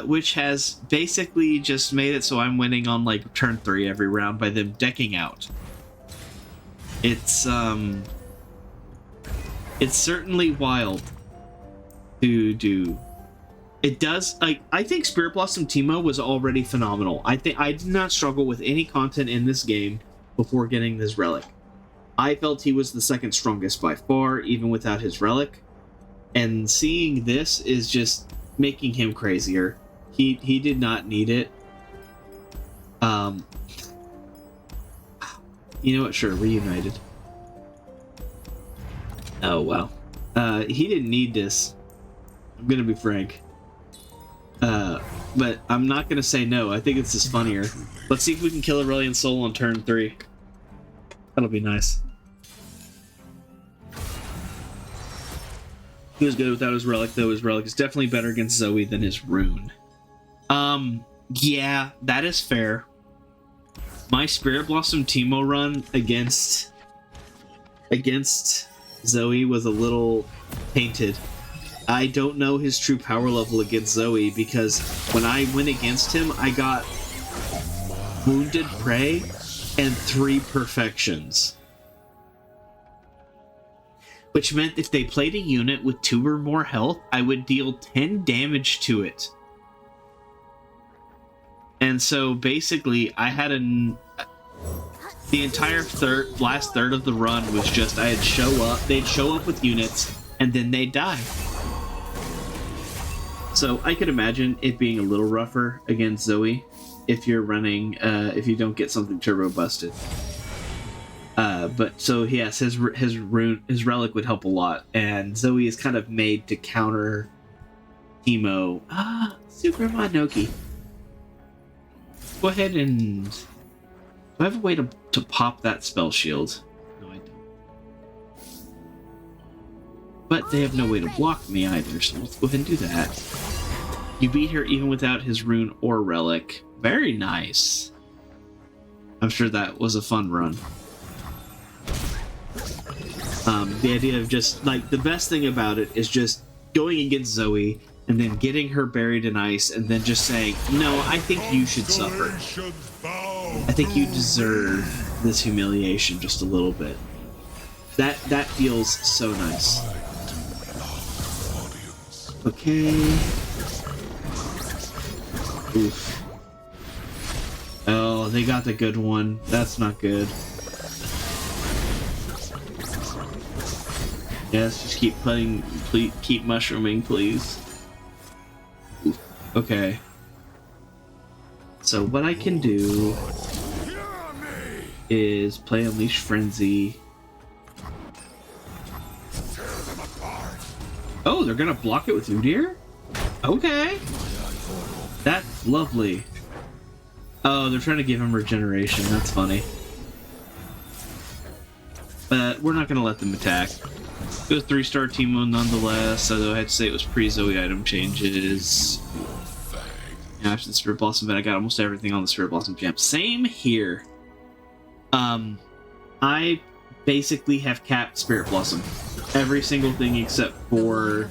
which has basically just made it so I'm winning on like turn 3 every round by them decking out. It's certainly wild to do. It does, like, I think Spirit Blossom Teemo was already phenomenal. I think I did not struggle with any content in this game before getting this relic. I felt he was the second strongest by far, even without his relic. And seeing this is just making him crazier. He did not need it. You know what? Sure, reunited. Oh wow. He didn't need this. I'm gonna be frank. But I'm not gonna say no. I think it's just funnier. Let's see if we can kill Aurelion Sol on turn 3. That'll be nice. He was good without his relic, though. His relic is definitely better against Zoe than his rune. Yeah, that is fair. My Spirit Blossom Teemo run against Zoe was a little tainted. I don't know his true power level against Zoe because when I went against him, I got Wounded Prey, and 3 perfections. Which meant if they played a unit with 2 or more health, I would deal 10 damage to it. And so basically, I had the entire last third of the run was just they'd show up with units, and then they'd die. So I could imagine it being a little rougher against Zoe if you're running, if you don't get something turbo busted. But so yes, his relic would help a lot, and Zoe is kind of made to counter Teemo. Super Monoki. Go ahead and... Do I have a way to pop that spell shield? No, I don't. But they have no way to block me either, so let's go ahead and do that. You beat her even without his rune or relic. Very nice. I'm sure that was a fun run. The idea of just, like, the best thing about it is just going against Zoe and then getting her buried in ice and then just saying, no, I think you should suffer. I think you deserve this humiliation just a little bit. That feels so nice. Okay. Oof. Oh, they got the good one. That's not good. Yes, just keep mushrooming, please. Oof. Okay. So what I can do is play Unleash Frenzy. Oh, they're gonna block it with Udyr? Okay. That's lovely. Oh, they're trying to give him regeneration. That's funny. But we're not gonna let them attack. It was 3-star Teemo nonetheless, although I had to say it was pre-Zoe item changes. Yeah, after the Spirit Blossom event, I got almost everything on the Spirit Blossom gem. Same here. I basically have capped Spirit Blossom. Every single thing except for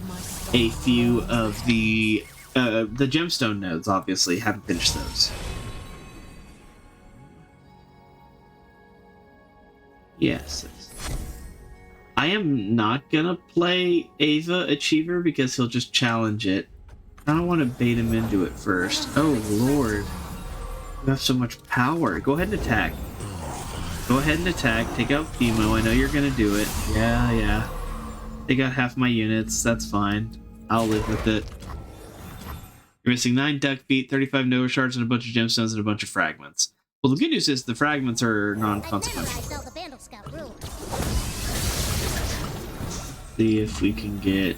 a few of the gemstone nodes, obviously. Haven't finished those. Yes. I am not gonna play Ava Achiever because he'll just challenge it. I don't want to bait him into it first. Oh, Lord. You have so much power. Go ahead and attack. Go ahead and attack. Take out Teemo. I know you're going to do it. Yeah. They got half my units. That's fine. I'll live with it. You're missing 9 duck feet, 35 Nova shards, and a bunch of gemstones, and a bunch of fragments. Well, the good news is the fragments are non-consequential. See if we can get...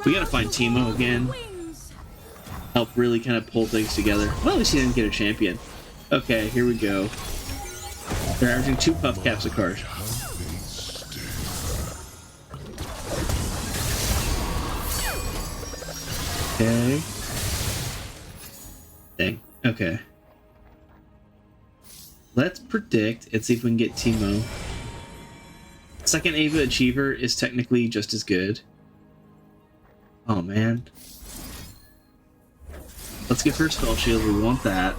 We gotta find Teemo again. Help really kind of pull things together. Well, at least he didn't get a champion. Okay, here we go. They're averaging 2 puff caps a card. Okay. Dang. Okay. Let's predict and see if we can get Teemo. Second Ava Achiever is technically just as good. Oh, man. Let's get first spell shield. We want that.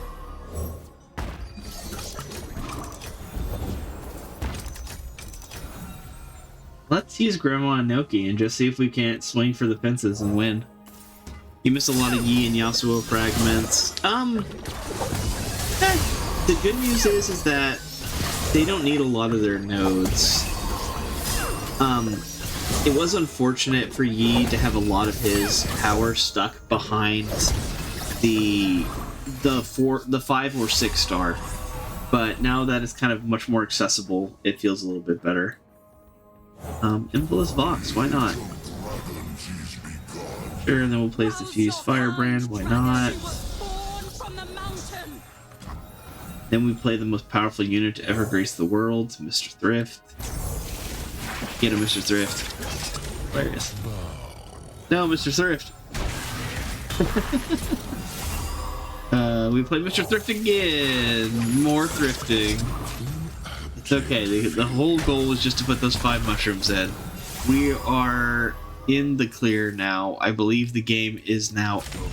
Let's use Grandma Inoki and just see if we can't swing for the fences and win. You missed a lot of Yi and Yasuo fragments. The good news is that they don't need a lot of their nodes. It was unfortunate for Yi to have a lot of his power stuck behind the 5 or 6 star, but now that it's kind of much more accessible, it feels a little bit better. Imbalist Vox, why not? Sure, and then we'll place the Fused Firebrand, why not? Then we play the most powerful unit to ever grace the world, Mr. Thrift. Get him, Mr. Thrift. Hilarious. No, Mr. Thrift! We play Mr. Thrift again! More thrifting. It's okay, the whole goal was just to put those 5 mushrooms in. We are in the clear now. I believe the game is now over.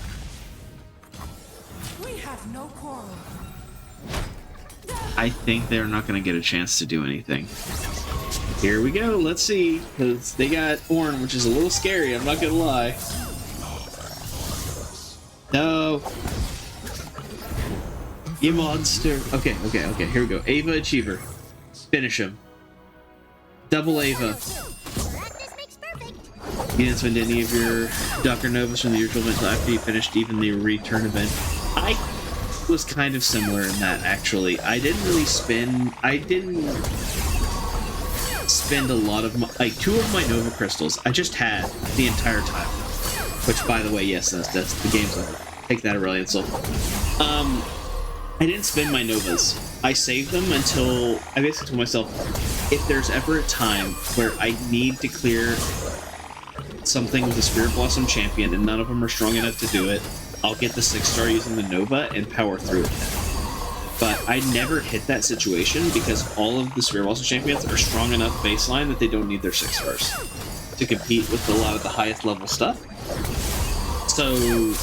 We have no quarrel. I think they're not going to get a chance to do anything. Here we go. Let's see. 'Cause they got Ornn, which is a little scary. I'm not going to lie. No. You monster. Okay. Here we go. Ava Achiever. Finish him. Double Ava. Practice makes perfect. You didn't spend any of your Dr. Novus from the usual event until after you finished even the return event. I was kind of similar in that, actually. I didn't spend a lot of my, like, 2 of my Nova crystals I just had the entire time. Which, by the way, yes, that's the game's over. Take that, Aurelian Soul. I didn't spend my Novas. I saved them until I basically told myself, if there's ever a time where I need to clear something with the Spirit Blossom champion and none of them are strong enough to do it, I'll get the 6-star using the Nova and power through it. But I never hit that situation because all of the Spirit Blossom champions are strong enough baseline that they don't need their 6 stars to compete with a lot of the highest level stuff. So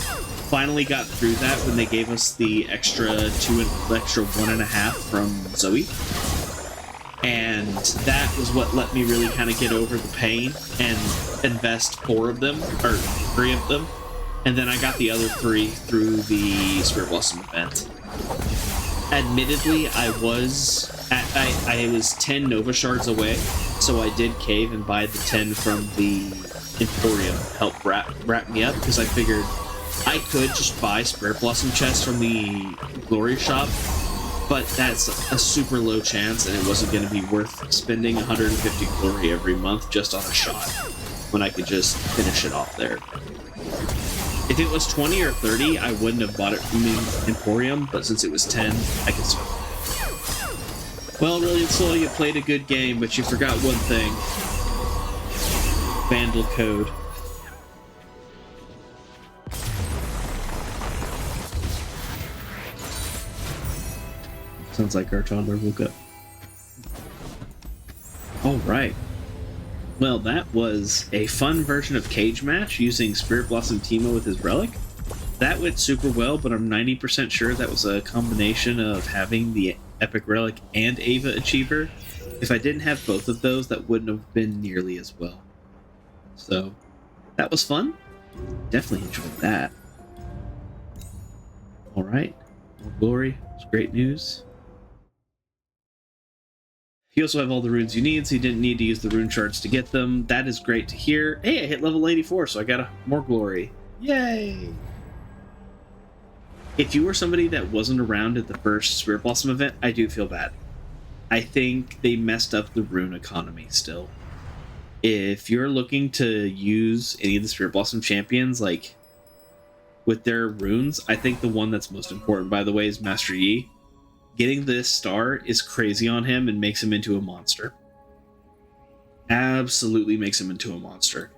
finally got through that when they gave us the extra 1.5 from Zoe. And that was what let me really kind of get over the pain and invest 4 of them, or 3 of them. And then I got the other 3 through the Spirit Blossom event. Admittedly, I was 10 Nova Shards away, so I did cave and buy the 10 from the Emporium to help wrap me up, because I figured I could just buy Spirit Blossom chests from the Glory Shop, but that's a super low chance, and it wasn't going to be worth spending 150 Glory every month just on a shot, when I could just finish it off there. If it was 20 or 30, I wouldn't have bought it from the Emporium, but since it was 10, I could swim. Well, Aurelian Soul, you played a good game, but you forgot one thing. Vandal Code. Sounds like our toddler woke up. Alright. Well, that was a fun version of Cage Match using Spirit Blossom Teemo with his Relic. That went super well, but I'm 90% sure that was a combination of having the Epic Relic and Ava Achiever. If I didn't have both of those, that wouldn't have been nearly as well. So, that was fun. Definitely enjoyed that. Alright. More glory. It's great news. You also have all the runes you need, so you didn't need to use the rune shards to get them. That is great to hear. Hey, I hit level 84, so I got more glory. Yay! If you were somebody that wasn't around at the first Spirit Blossom event, I do feel bad. I think they messed up the rune economy still. If you're looking to use any of the Spirit Blossom champions, like, with their runes, I think the one that's most important, by the way, is Master Yi. Getting this star is crazy on him and makes him into a monster. Absolutely makes him into a monster.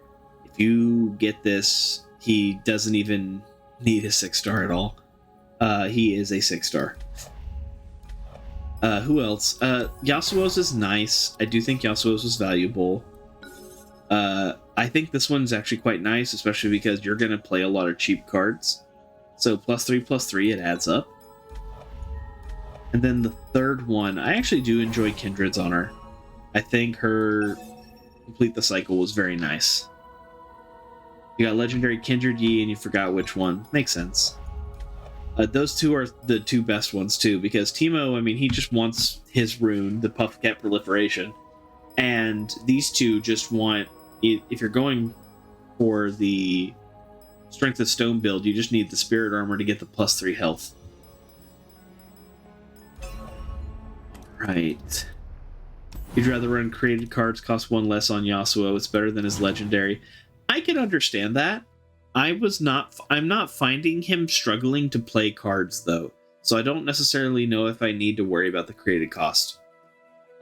If you get this, he doesn't even need a 6-star at all. He is a 6-star. Who else? Yasuo's is nice. I do think Yasuo's was valuable. I think this one's actually quite nice, especially because you're going to play a lot of cheap cards. So +3/+3, it adds up. And then the third one, I actually do enjoy Kindred's on her. I think her Complete the Cycle was very nice. You got Legendary Kindred Yi and you forgot which one. Makes sense. Those two are the 2 best ones too, because Teemo, I mean, he just wants his rune, the Puffcat Proliferation. And these 2 just want, if you're going for the Strength of Stone build, you just need the Spirit Armor to get the +3 health. Right. You'd rather run created cards, cost 1 less on Yasuo. It's better than his legendary. I can understand that. I'm not finding him struggling to play cards though, so I don't necessarily know if I need to worry about the created cost.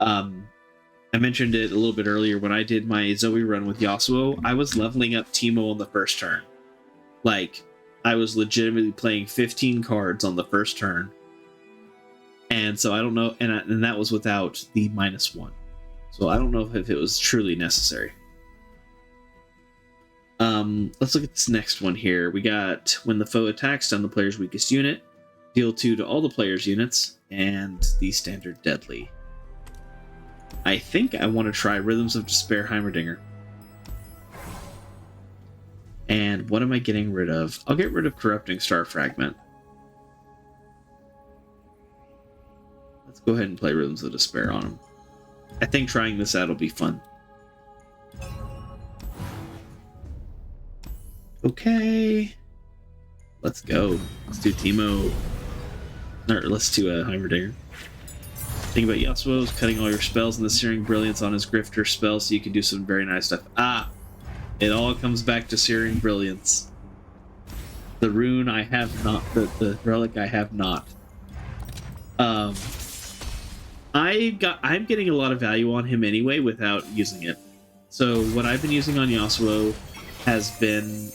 I mentioned it a little bit earlier when I did my Zoe run with Yasuo. I was leveling up Teemo on the first turn. Like, I was legitimately playing 15 cards on the first turn. And so I don't know, and that was without the -1. So I don't know if it was truly necessary. Let's look at this next one here. We got when the foe attacks, stun the player's weakest unit. Deal 2 to all the player's units, and the standard deadly. I think I want to try Rhythms of Despair Heimerdinger. And what am I getting rid of? I'll get rid of Corrupting Star Fragment. Let's go ahead and play Rhythms of Despair on him. I think trying this out will be fun. Okay. Let's go. Let's do Teemo. Or let's do Heimerdinger. Think about Yasuo's cutting all your spells and the Searing Brilliance on his Grifter spell so you can do some very nice stuff. Ah! It all comes back to Searing Brilliance. The rune I have not, the relic I have not. I'm getting a lot of value on him anyway without using it. So what I've been using on Yasuo has been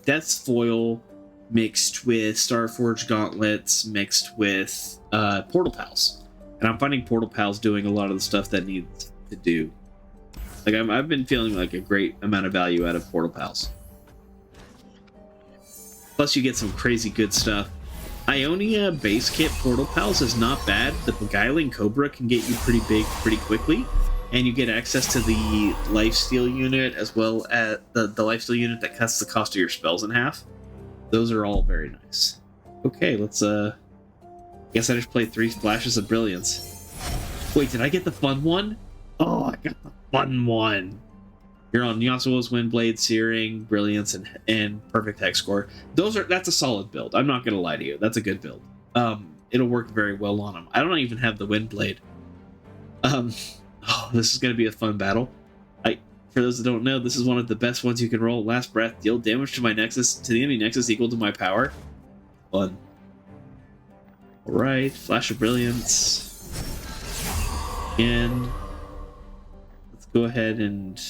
Death's Foil mixed with Starforge Gauntlets mixed with Portal Pals. And I'm finding Portal Pals doing a lot of the stuff that needs to do. Like I've been feeling like a great amount of value out of Portal Pals. Plus you get some crazy good stuff. Ionia base kit Portal Pals is not bad. The Beguiling Cobra can get you pretty big pretty quickly. And you get access to the lifesteal unit as well as the lifesteal unit that cuts the cost of your spells in half. Those are all very nice. Okay, let's guess I just played 3 Splashes of Brilliance. Wait, did I get the fun one? Oh, I got the fun one. You're on Yasuo's Windblade, Searing, Brilliance, and Perfect Hex Score. That's a solid build. I'm not gonna lie to you. That's a good build. It'll work very well on him. I don't even have the Windblade. Oh, this is gonna be a fun battle. For those that don't know, this is one of the best ones you can roll. Last breath, deal damage to my Nexus, to the enemy Nexus equal to my power. Fun. Alright, Flash of Brilliance. And let's go ahead and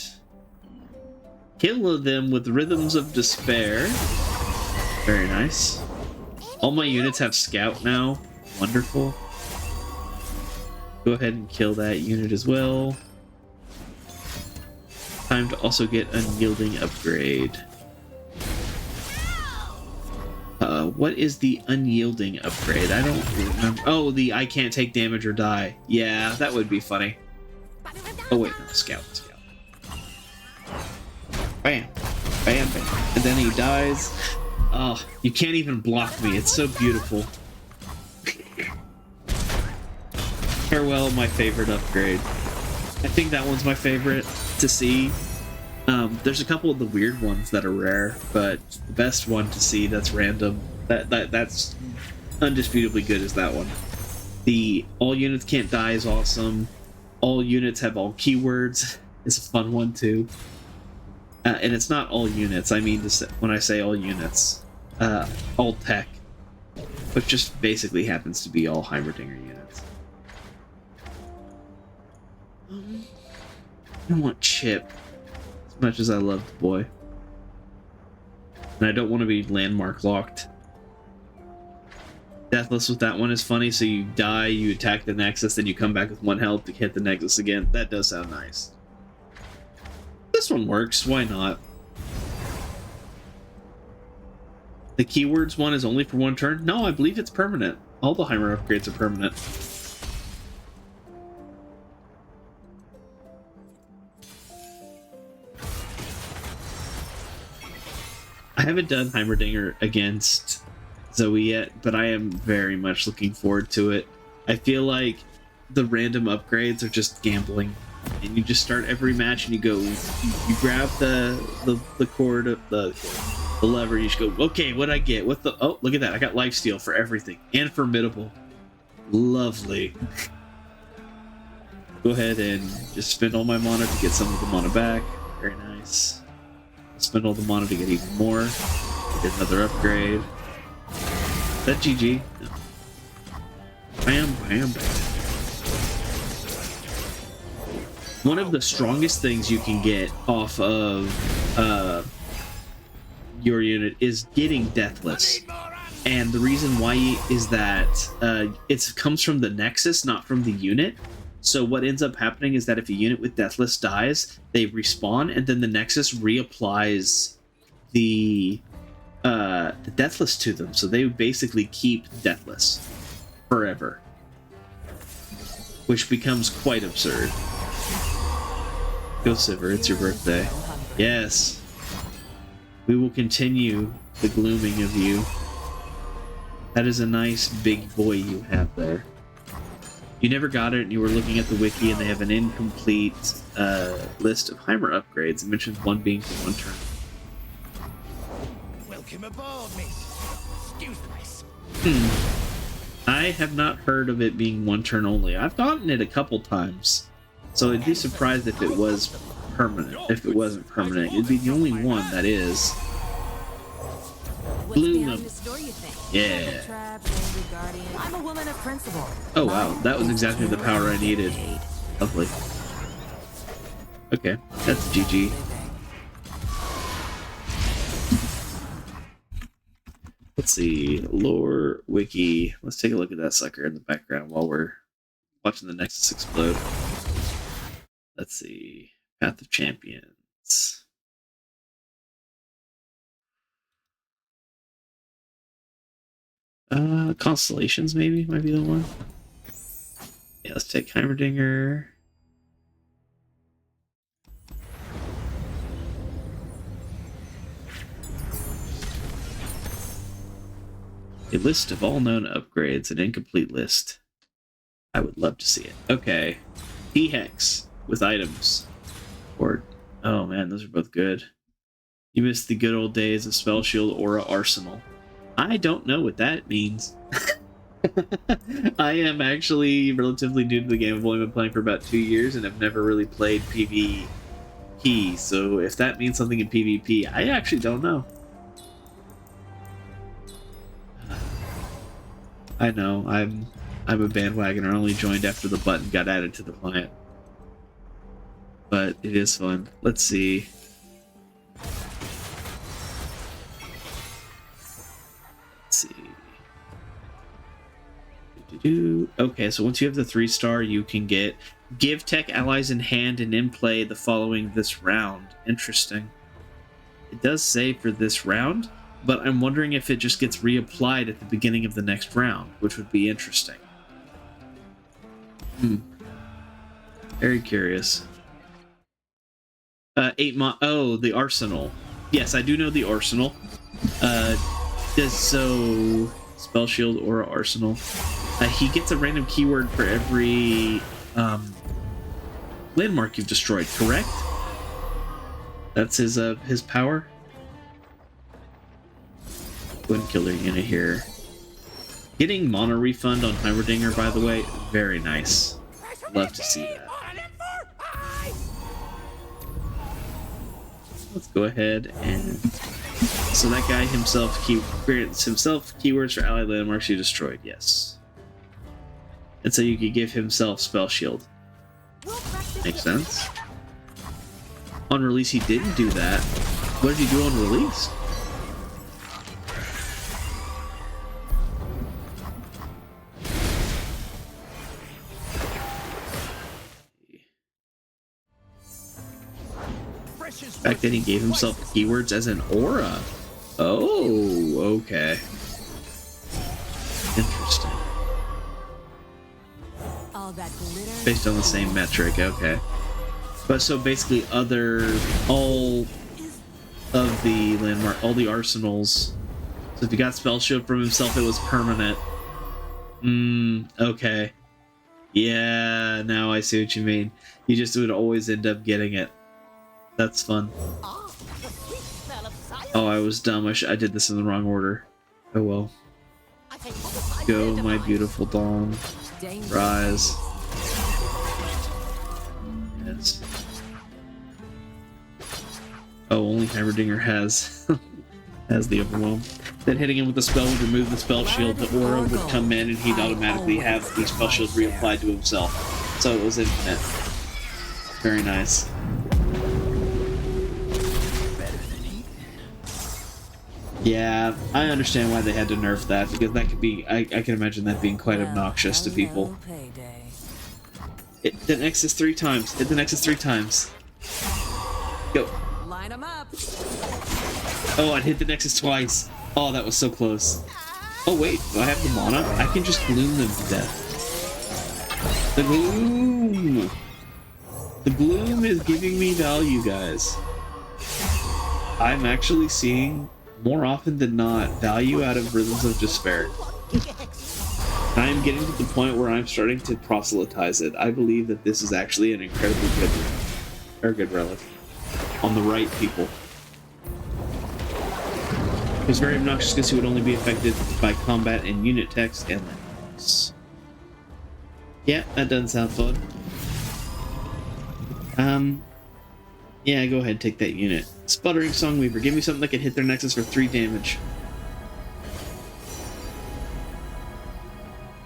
kill them with Rhythms of Despair. Very nice. All my units have Scout now. Wonderful. Go ahead and kill that unit as well. Time to also get Unyielding Upgrade. What is the Unyielding Upgrade? I don't remember. Oh, the I can't take damage or die. Yeah, that would be funny. Oh wait, no, Scout. Bam, bam, bam. And then he dies. Oh, you can't even block me. It's so beautiful. Farewell, my favorite upgrade. I think that one's my favorite to see. There's a couple of the weird ones that are rare, but the best one to see that's random, that's undisputably good is that one. The all units can't die is awesome. All units have all keywords is a fun one too. And it's not all units. I mean, when I say all units, all tech, which just basically happens to be all Heimerdinger units. I don't want Chip as much as I love the boy. And I don't want to be landmark locked. Deathless with that one is funny, so you die, you attack the Nexus, then you come back with 1 health to hit the Nexus again. That does sound nice. This one works, why not? The keywords one is only for 1 turn? No, I believe it's permanent. All the Heimer upgrades are permanent. I haven't done Heimerdinger against Zoe yet, but I am very much looking forward to it. I feel like the random upgrades are just gambling, and you just start every match and you go, you grab the cord of the lever, you just go, okay, what'd I get? What the? Oh, look at that! I got lifesteal for everything and formidable. Lovely. Go ahead and just spend all my mana to get some of the mana back. Very nice. Spend all the mana to get even more. Get another upgrade. Is that GG? No. Bam, bam, bam. One of the strongest things you can get off of your unit is getting Deathless. And the reason why is that it comes from the Nexus, not from the unit. So what ends up happening is that if a unit with Deathless dies, they respawn, and then the Nexus reapplies the the Deathless to them, so they basically keep Deathless forever, which becomes quite absurd. Go Sivir, it's your birthday. Yes. We will continue the glooming of you. That is a nice big boy you have there. You never got it and you were looking at the wiki and they have an incomplete list of Heimer upgrades. It mentions one being for one turn. Welcome aboard, miss. Excuse the mess. I have not heard of it being one turn only. I've gotten it a couple times. So I'd be surprised if it was permanent. If it wasn't permanent, it'd be the only one that is. Blue. Yeah. I'm a woman of principle. Oh wow, that was exactly the power I needed. Lovely. Okay, that's GG. Let's see, lore wiki. Let's take a look at that sucker in the background while we're watching the Nexus explode. Let's see, Path of Champions. Constellations maybe might be the one. Yeah, let's take Heimerdinger. A list of all known upgrades, an incomplete list. I would love to see it. Okay. T-Hex with items. Or, oh man, those are both good. You missed the good old days of Spell Shield Aura Arsenal. I don't know what that means. I am actually relatively new to the game. I've only been playing for about 2 years and have never really played PvP. So if that means something in PvP, I actually don't know. I know, I'm a bandwagoner. I only joined after the button got added to the client. But it is fun. Let's see. Okay, so once you have the 3-star, you can get give tech allies in hand and in play the following this round. Interesting. It does say for this round, but I'm wondering if it just gets reapplied at the beginning of the next round, which would be interesting. Very curious. Oh, the Arsenal. Yes, I do know the Arsenal. So Spell Shield or Arsenal. He gets a random keyword for every landmark you've destroyed, correct? That's his power? Go ahead and kill their unit here. Getting mono refund on Heimerdinger, by the way, very nice. Love to see that. Let's go ahead and... So that guy himself creates himself keywords for allied landmarks you destroyed, yes. And so you could give himself Spell Shield. Makes sense. On release he didn't do that. What did he do on release? The fact that he gave himself keywords as an aura. Oh, okay. Interesting. Based on the same metric, okay. But so basically all of the landmark, all the arsenals. So if he got Spell Shield from himself, it was permanent. Okay. Yeah, now I see what you mean. You just would always end up getting it. That's fun. Oh, I was dumb. I did this in the wrong order. Oh well. Go, my beautiful dawn. Rise. Yes. Oh, only Heimerdinger has the overwhelm. Then hitting him with the spell would remove the spell shield. The aura would come in, and he'd automatically have the spell shield reapplied to himself. So it was infinite. Very nice. Yeah, I understand why they had to nerf that, because that could be, I can imagine that being quite obnoxious to people. Hit the Nexus 3 times. Hit the Nexus 3 times. Go. Line them up. Oh, I'd hit the Nexus twice. Oh, that was so close. Oh wait, do I have the mana? I can just gloom them to death. The gloom! The gloom is giving me value, guys. I'm actually seeing, more often than not, value out of Rhythms of Despair. I'm getting to the point where I'm starting to proselytize it. I believe that this is actually an incredibly good relic. On the right people. It's very obnoxious because he would only be affected by combat and unit text and landmarks. Yeah, that doesn't sound fun. Yeah, go ahead, take that unit. Sputtering Songweaver, give me something that can hit their nexus for 3 damage.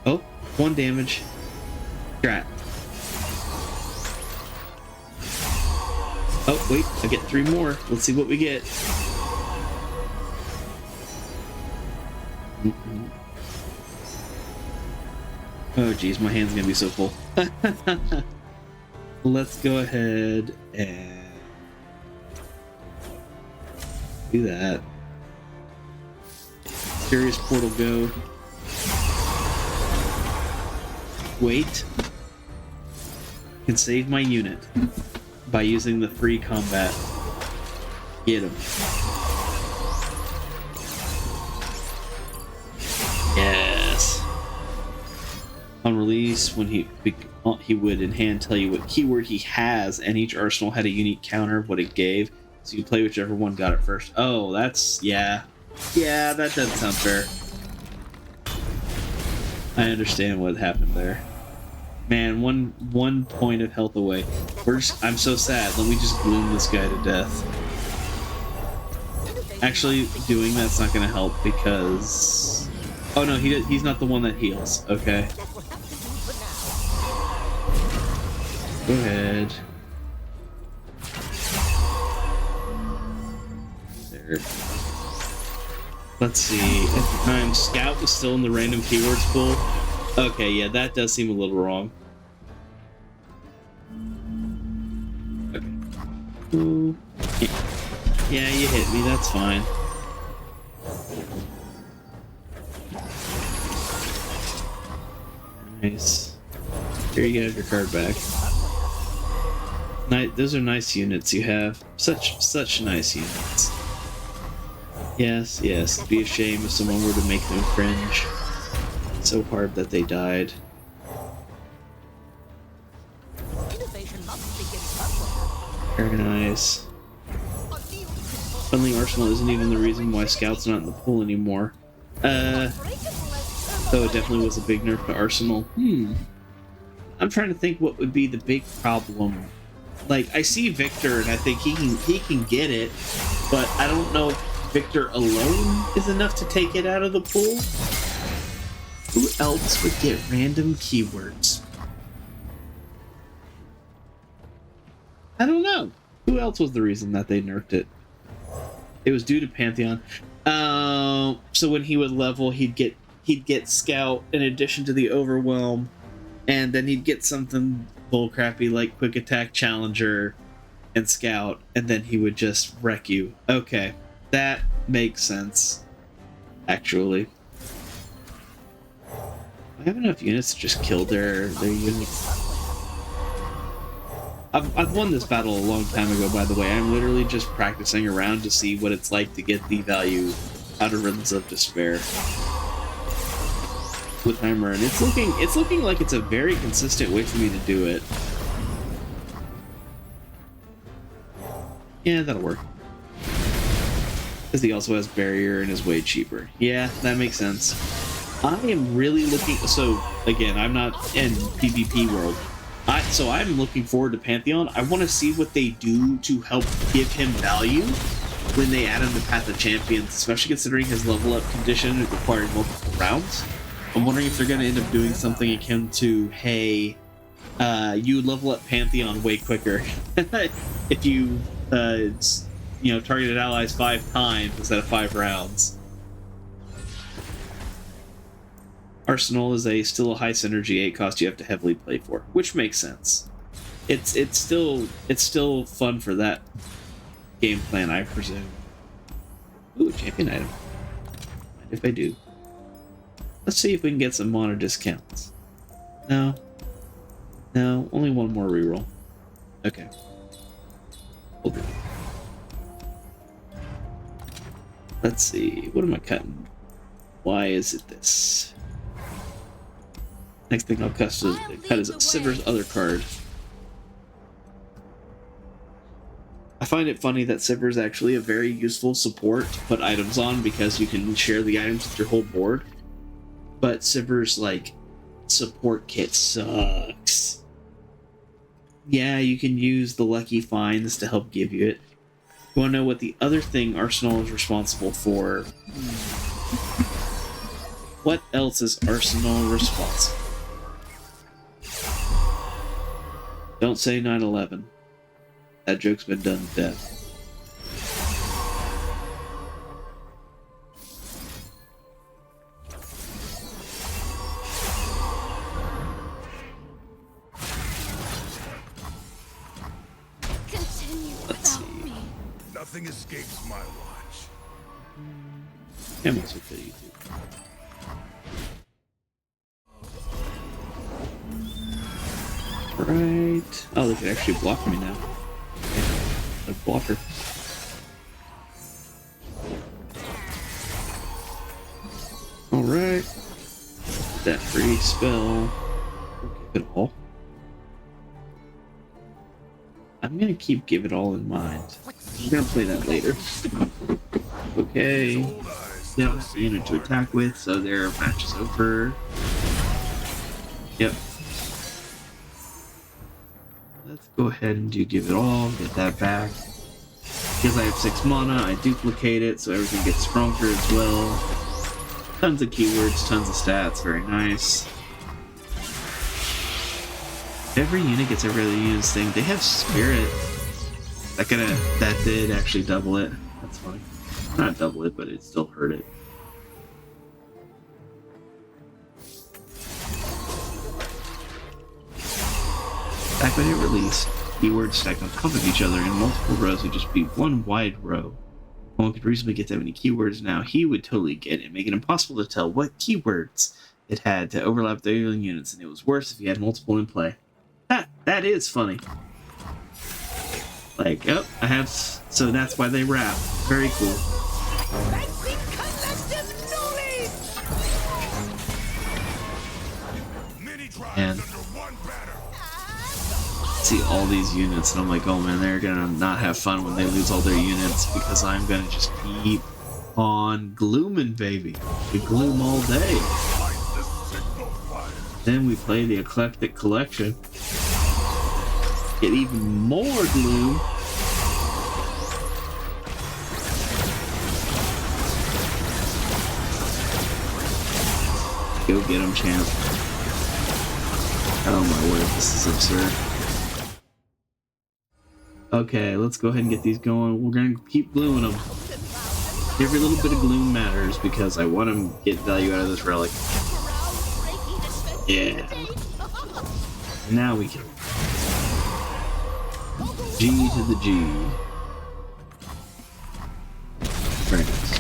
Oh, 1 damage. Strat. Oh, wait, I get 3 more. Let's see what we get. Oh geez, my hand's gonna be so full. Let's go ahead and do that. Furious Portal go. Wait. Can save my unit by using the free combat. Get him. Yes. On release, when he would in hand tell you what keyword he has, and each arsenal had a unique counter of what it gave, so you play whichever one got it first. Oh, that's yeah, that doesn't sound fair. I understand what happened there. Man, one point of health away. I'm so sad. Let me just gloom this guy to death. Actually, doing that's not going to help because... Oh no, he's not the one that heals. Okay. Go ahead. There. Let's see. At the time, Scout was still in the random keywords pool. Okay, yeah, that does seem a little wrong. Okay. Ooh. Yeah, you hit me. That's fine. Nice. Here you have your card back. Those are nice units you have. Such nice units. Yes, it'd be a shame if someone were to make them cringe. So hard that they died. Very nice. Funneling Arsenal isn't even the reason why Scout's not in the pool anymore. Though it definitely was a big nerf to Arsenal. I'm trying to think what would be the big problem. Like, I see Victor and I think he can get it, but I don't know if Victor alone is enough to take it out of the pool. Who else would get random keywords? I don't know. Who else was the reason that they nerfed it? It was due to Pantheon. So when he would level, he'd get Scout in addition to the Overwhelm, and then he'd get something bullcrappy like Quick Attack Challenger and Scout, and then he would just wreck you. Okay, that makes sense. Actually, I have enough units to just kill their units. I've won this battle a long time ago, by the way. I'm literally just practicing around to see what it's like to get the value out of Rhythms of Despair with Heimer, and it's looking like it's a very consistent way for me to do it. Yeah, that'll work. Because he also has barrier and is way cheaper. Yeah, that makes sense. I am really looking... So, again, I'm not in PvP world. So I'm looking forward to Pantheon. I want to see what they do to help give him value when they add him to Path of Champions, especially considering his level up condition requiring multiple rounds. I'm wondering if they're going to end up doing something akin to, hey, you level up Pantheon way quicker if you, targeted allies 5 times instead of 5 rounds. Arsenal is still a high synergy 8 cost you have to heavily play for, which makes sense. It's still fun for that game plan, I presume. Ooh, champion item. if I do. Let's see if we can get some mana discounts. No. No, only one more reroll. Okay. We'll do it. Let's see. What am I cutting? Why is it this? Next thing I'll cut is Sivir's other card. I find it funny that Sivir is actually a very useful support to put items on because you can share the items with your whole board. But Sivir's like support kit sucks. Yeah, you can use the lucky finds to help give you it. You want to know what the other thing Arsenal is responsible for? What else is Arsenal responsible? Don't say 9/11. That joke's been done to death. Continue without me. Nothing escapes my watch. I'm also good at YouTube. Right. Oh, they can actually block me now. A blocker. Alright. That free spell. Give it all. I'm gonna keep give it all in mind. I'm gonna play that later. Okay. They don't have the unit to attack with, so their match is over. Yep. Let's go ahead and give it all, get that back. Because I have 6 mana, I duplicate it, so everything gets stronger as well. Tons of keywords, tons of stats, very nice. Every unit gets every other unit's thing. They have Spirit. That did actually double it. That's funny. Not double it, but it still hurt it. Back when it released, keywords stacked on top of each other in multiple rows would just be one wide row. No one could reasonably get that many keywords now. He would totally get it, making it impossible to tell what keywords it had to overlap the alien units, and it was worse if you had multiple in play. That is funny. Like, oh, I have, so that's why they wrap. Very cool. And see all these units, and I'm like, oh man, they're gonna not have fun when they lose all their units because I'm gonna just keep on glooming, baby. We gloom all day. Then we play the Eclectic Collection. Get even more gloom. Go get him, champ. Oh my word, this is absurd. Okay, let's go ahead and get these going. We're gonna keep gluing them. Every little bit of gloom matters because I want to get value out of this relic. Yeah. Now we can. G to the G. Very nice.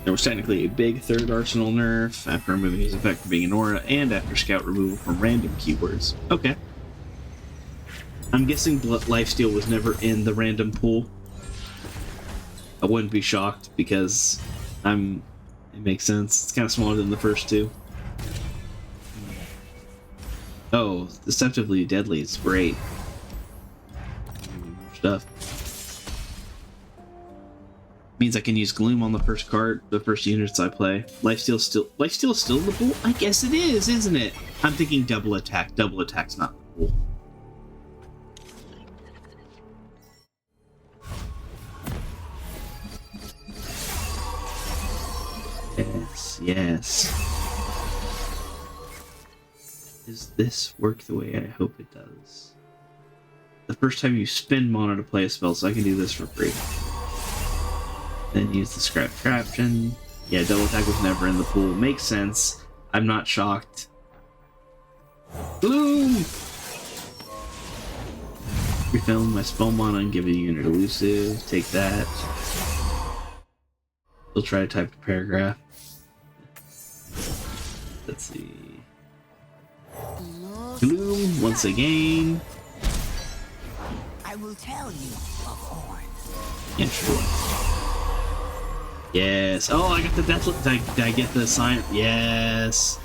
There was technically a big third arsenal nerf after removing his effect from being an aura and after scout removal from random keywords. Okay. I'm guessing Lifesteal was never in the random pool. I wouldn't be shocked because it makes sense. It's kind of smaller than the first two. Oh, Deceptively Deadly is great. More stuff. Means I can use Gloom on the first card, the first units I play. Lifesteal still in the pool? I guess it is, isn't it? I'm thinking double attack. Double attack's not in the pool. Yes. Does this work the way I hope it does? The first time you spend mana to play a spell, so I can do this for free. Then use the Scrap Caption. Yeah, double attack was never in the pool. Makes sense. I'm not shocked. Gloom! Refill my spell mana and give a unit elusive. Take that. We'll try to type a paragraph. Let's see. Gloom once again. I will tell you of Orn. Intro. Yes. Oh, I got the death. Did I get the sign? Yes.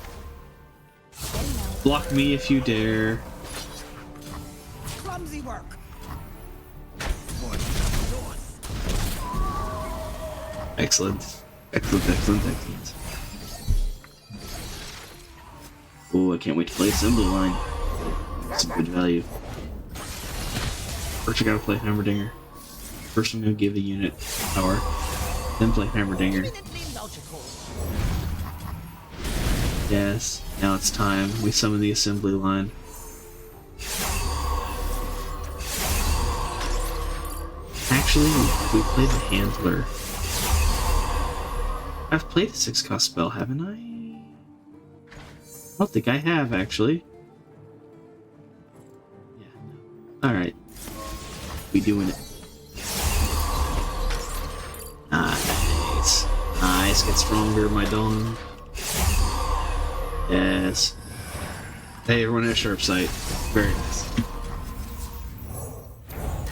Block me if you dare. Clumsy work. Excellent. Excellent. Oh, I can't wait to play Assembly Line. Some good value. First I gotta play Hammerdinger. First I'm gonna give a unit power, then play Hammerdinger. Eminently logical. Yes, now it's time. We summon the Assembly Line. Actually, we played the Handler. I've played a 6-cost spell, haven't I? I don't think I have, actually. Yeah, no. Alright. We doing it. Nice. Nice, get stronger, my dong. Yes. Hey, everyone at Sharp Sight. Very nice.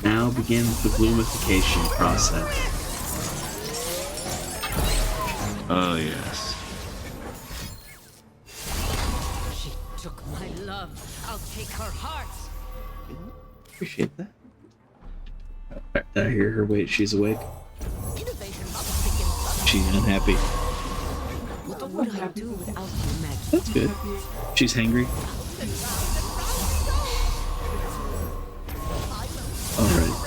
Now begins the gloomification process. Oh, yes. She took my love. I'll take her heart. Appreciate that. Did I hear her? Wait, she's awake. Innovation must begin suddenly. She's unhappy. What would I do without you, Maggie? That's good. She's hangry. Alright.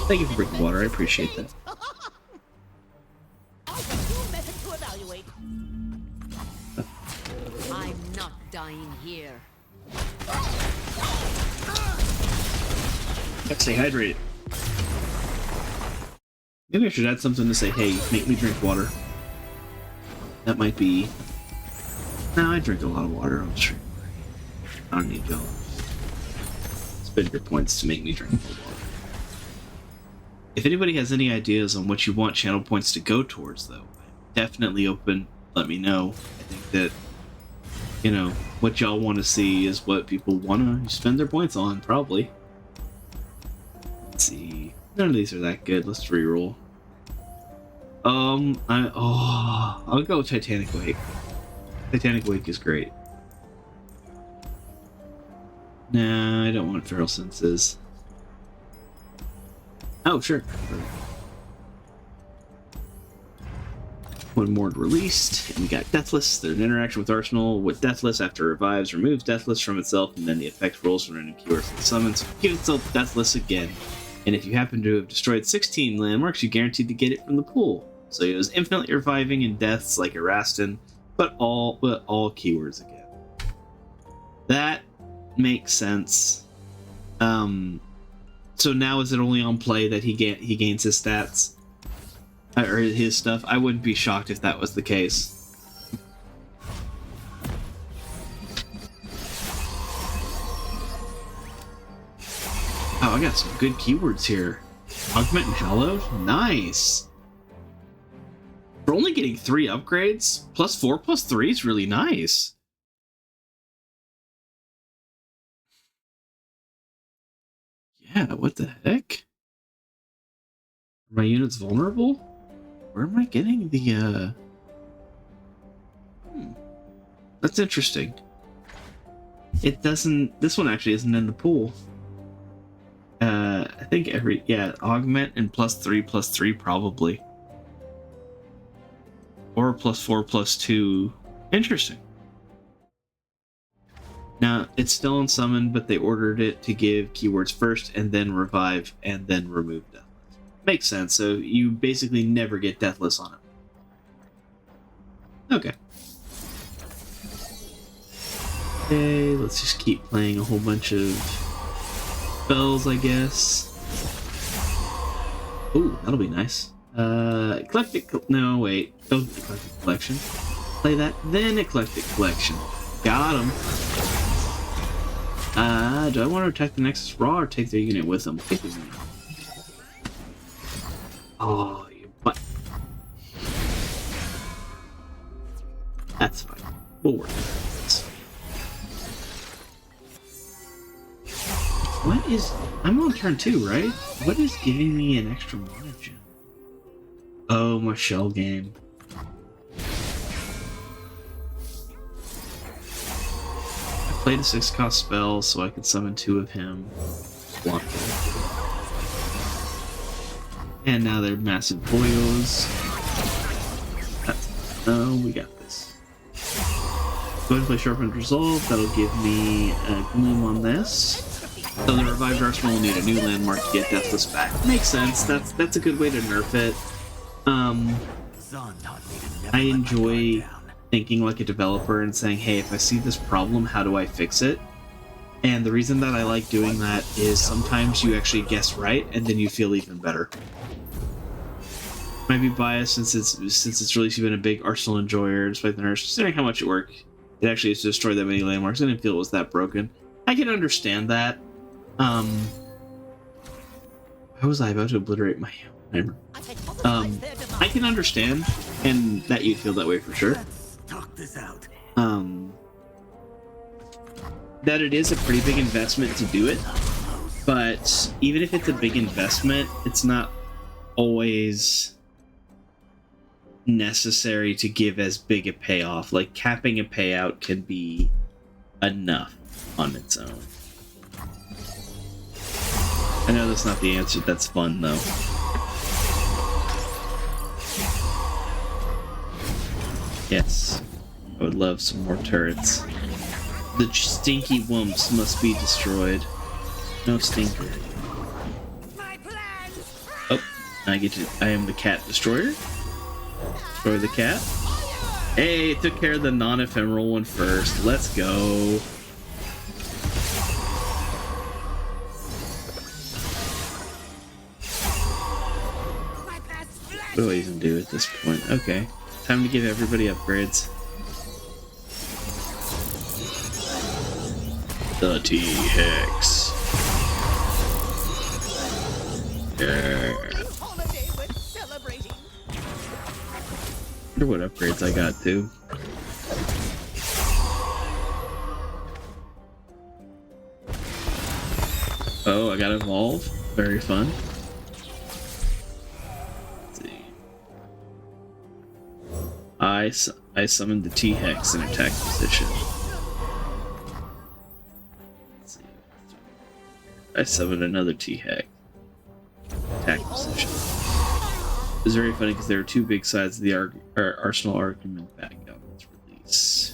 Thank you for bringing water. I appreciate that. I have two methods to evaluate. I'm not dying here. Let's stay hydrated. Maybe I should add something to say, hey, make me drink water. That might be... No, I drink a lot of water, I'm sure. I don't need y'all. Spend your points to make me drink more water. If anybody has any ideas on what you want channel points to go towards, though, definitely open, let me know. I think that, you know, what y'all want to see is what people want to spend their points on, probably. Let's see. None of these are that good. Let's reroll. I'll go with Titanic Wake. Titanic Wake is great. Nah, I don't want Feral Senses. Oh, sure. One more released, and we got Deathless. There's an interaction with Arsenal with Deathless after it revives, removes Deathless from itself, and then the effect rolls from random keywords and summons. Give itself Deathless again. And if you happen to have destroyed 16 landmarks, you're guaranteed to get it from the pool. So it was infinitely reviving in deaths like Erastin, but all keywords again. That makes sense. So now is it only on play that he gains his stats? Or his stuff? I wouldn't be shocked if that was the case. Oh, I got some good keywords here. Augment and Hallowed? Nice! We're only getting 3 upgrades. +4, +3 is really nice. Yeah, what the heck? Are my units vulnerable? Where am I getting the, That's interesting. It doesn't... This one actually isn't in the pool. I think augment and +3/+3 probably. Or +4/+2. Interesting. Now, it's still in summon, but they ordered it to give keywords first and then revive and then remove Deathless. Makes sense, so you basically never get Deathless on it. Okay. Okay, let's just keep playing a whole bunch of spells, I guess. Ooh, that'll be nice. Eclectic... No, wait. Go to Eclectic Collection. Play that, then Eclectic Collection. Got him. Do I want to attack the Nexus raw or take their unit with them? Take the unit. Oh, you butt. That's fine. We'll work with this. What is... I'm on turn 2, right? What is giving me an extra mana gem? Oh, my shell game. I played a 6-cost spell so I could summon 2 of him. Block him. And now they're massive boyos. Oh, we got this. Go ahead and play Sharpened Resolve. That'll give me a Gloom on this. So the Revived Arsenal will need a new landmark to get Deathless back. Makes sense. That's a good way to nerf it. Zahn taught me to never I let my enjoy guard down. thinking like a developer and saying, hey, if I see this problem, how do I fix it? And the reason that I like doing that is sometimes you actually guess right, and then you feel even better. Might be biased since it's really been a big Arsenal enjoyer, despite the nerfs. Considering how much it worked, it actually has destroyed that many landmarks. I didn't feel it was that broken. I can understand that. How was I about to obliterate my hammer? I can understand, and that you feel that way for sure. Let's talk this out. That it is a pretty big investment to do it, but even if it's a big investment, it's not always necessary to give as big a payoff. Like, capping a payout can be enough on its own. I know that's not the answer. That's fun, though. Yes. I would love some more turrets. The stinky wumps must be destroyed. No stinker. Oh, I am the cat destroyer. Destroy the cat. Hey, took care of the non-ephemeral one first. Let's go. What do I even do at this point? Okay. Time to give everybody upgrades. The T-Hex. Yeah. Holiday with celebrating. Wonder what upgrades I got too. Oh, I got Evolve. Very fun. Let's see. I summoned the T-Hex in attack position. Let's see. I summoned another T-Hex. Attack position. It was very funny because there were two big sides of the Arsenal argument back out its release.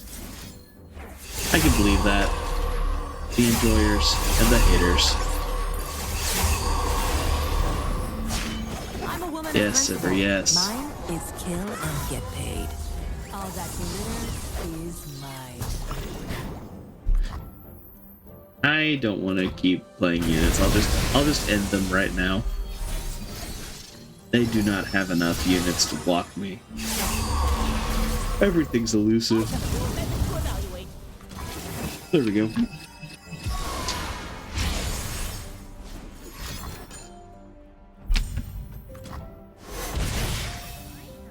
I can believe that. The enjoyers and the haters. I'm a woman Yes, of Silver, yes. Mine is kill and get paid. All that glitter is mine. I don't want to keep playing units. I'll just end them right now. They do not have enough units to block me. Everything's elusive. There we go.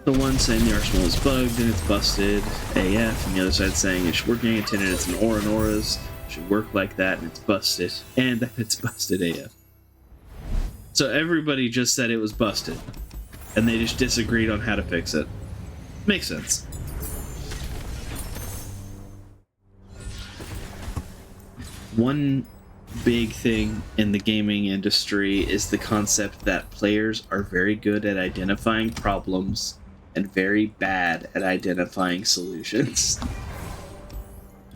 The one saying the arsenal is bugged and it's busted AF, and the other side saying it's working intended it's an aura and auras should work like that and it's busted, and that it's busted AF. So everybody just said it was busted, and they just disagreed on how to fix it. Makes sense. One big thing in the gaming industry is the concept that players are very good at identifying problems and very bad at identifying solutions.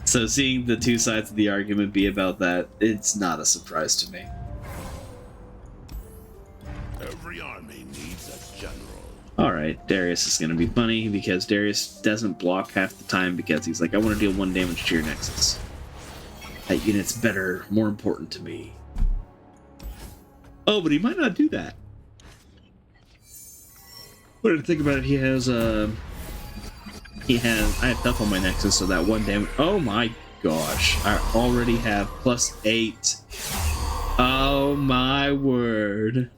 So seeing the two sides of the argument be about that, it's not a surprise to me. Every army needs a general. Alright, Darius is going to be funny because Darius doesn't block half the time because he's like, I want to deal 1 damage to your Nexus. That unit's better, more important to me. Oh, but he might not do that. What to think about it, I have stuff on my Nexus, so that 1 damage. Oh my gosh. I already have +8. Oh my word.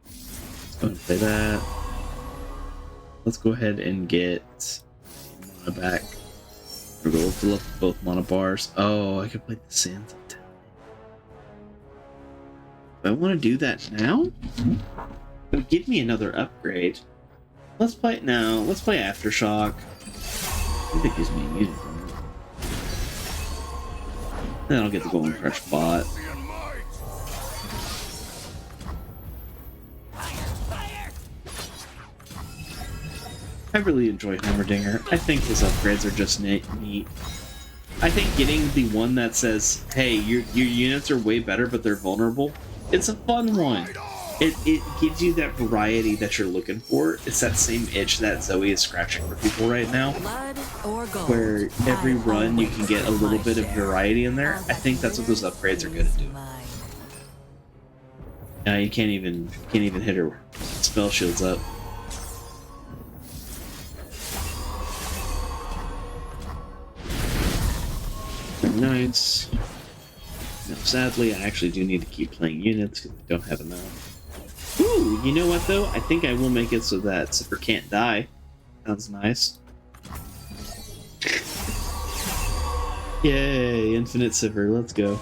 Let's go and play that. Let's go ahead and get mana back. We're going to fill up both mana bars. Oh, I can play the Sands of Town. Do I want to do that now? It would give me another upgrade. Let's play it now. Let's play Aftershock. I think it gives me a unit. Then I'll get the Golden Crush bot. I really enjoy Heimerdinger. I think his upgrades are just neat. I think getting the one that says, hey, your units are way better, but they're vulnerable, it's a fun one. It gives you that variety that you're looking for. It's that same itch that Zoe is scratching for people right now, Blood or gold. where every I run you always can get a get little my bit of share. variety in there. All I think that's what those upgrades are going to do. Mine. You can't even hit her spell shields up. Nice. Now, sadly, I actually do need to keep playing units because I don't have enough. Ooh, you know what though? I think I will make it so that Sipper can't die. Sounds nice. Yay, infinite Sipper, let's go.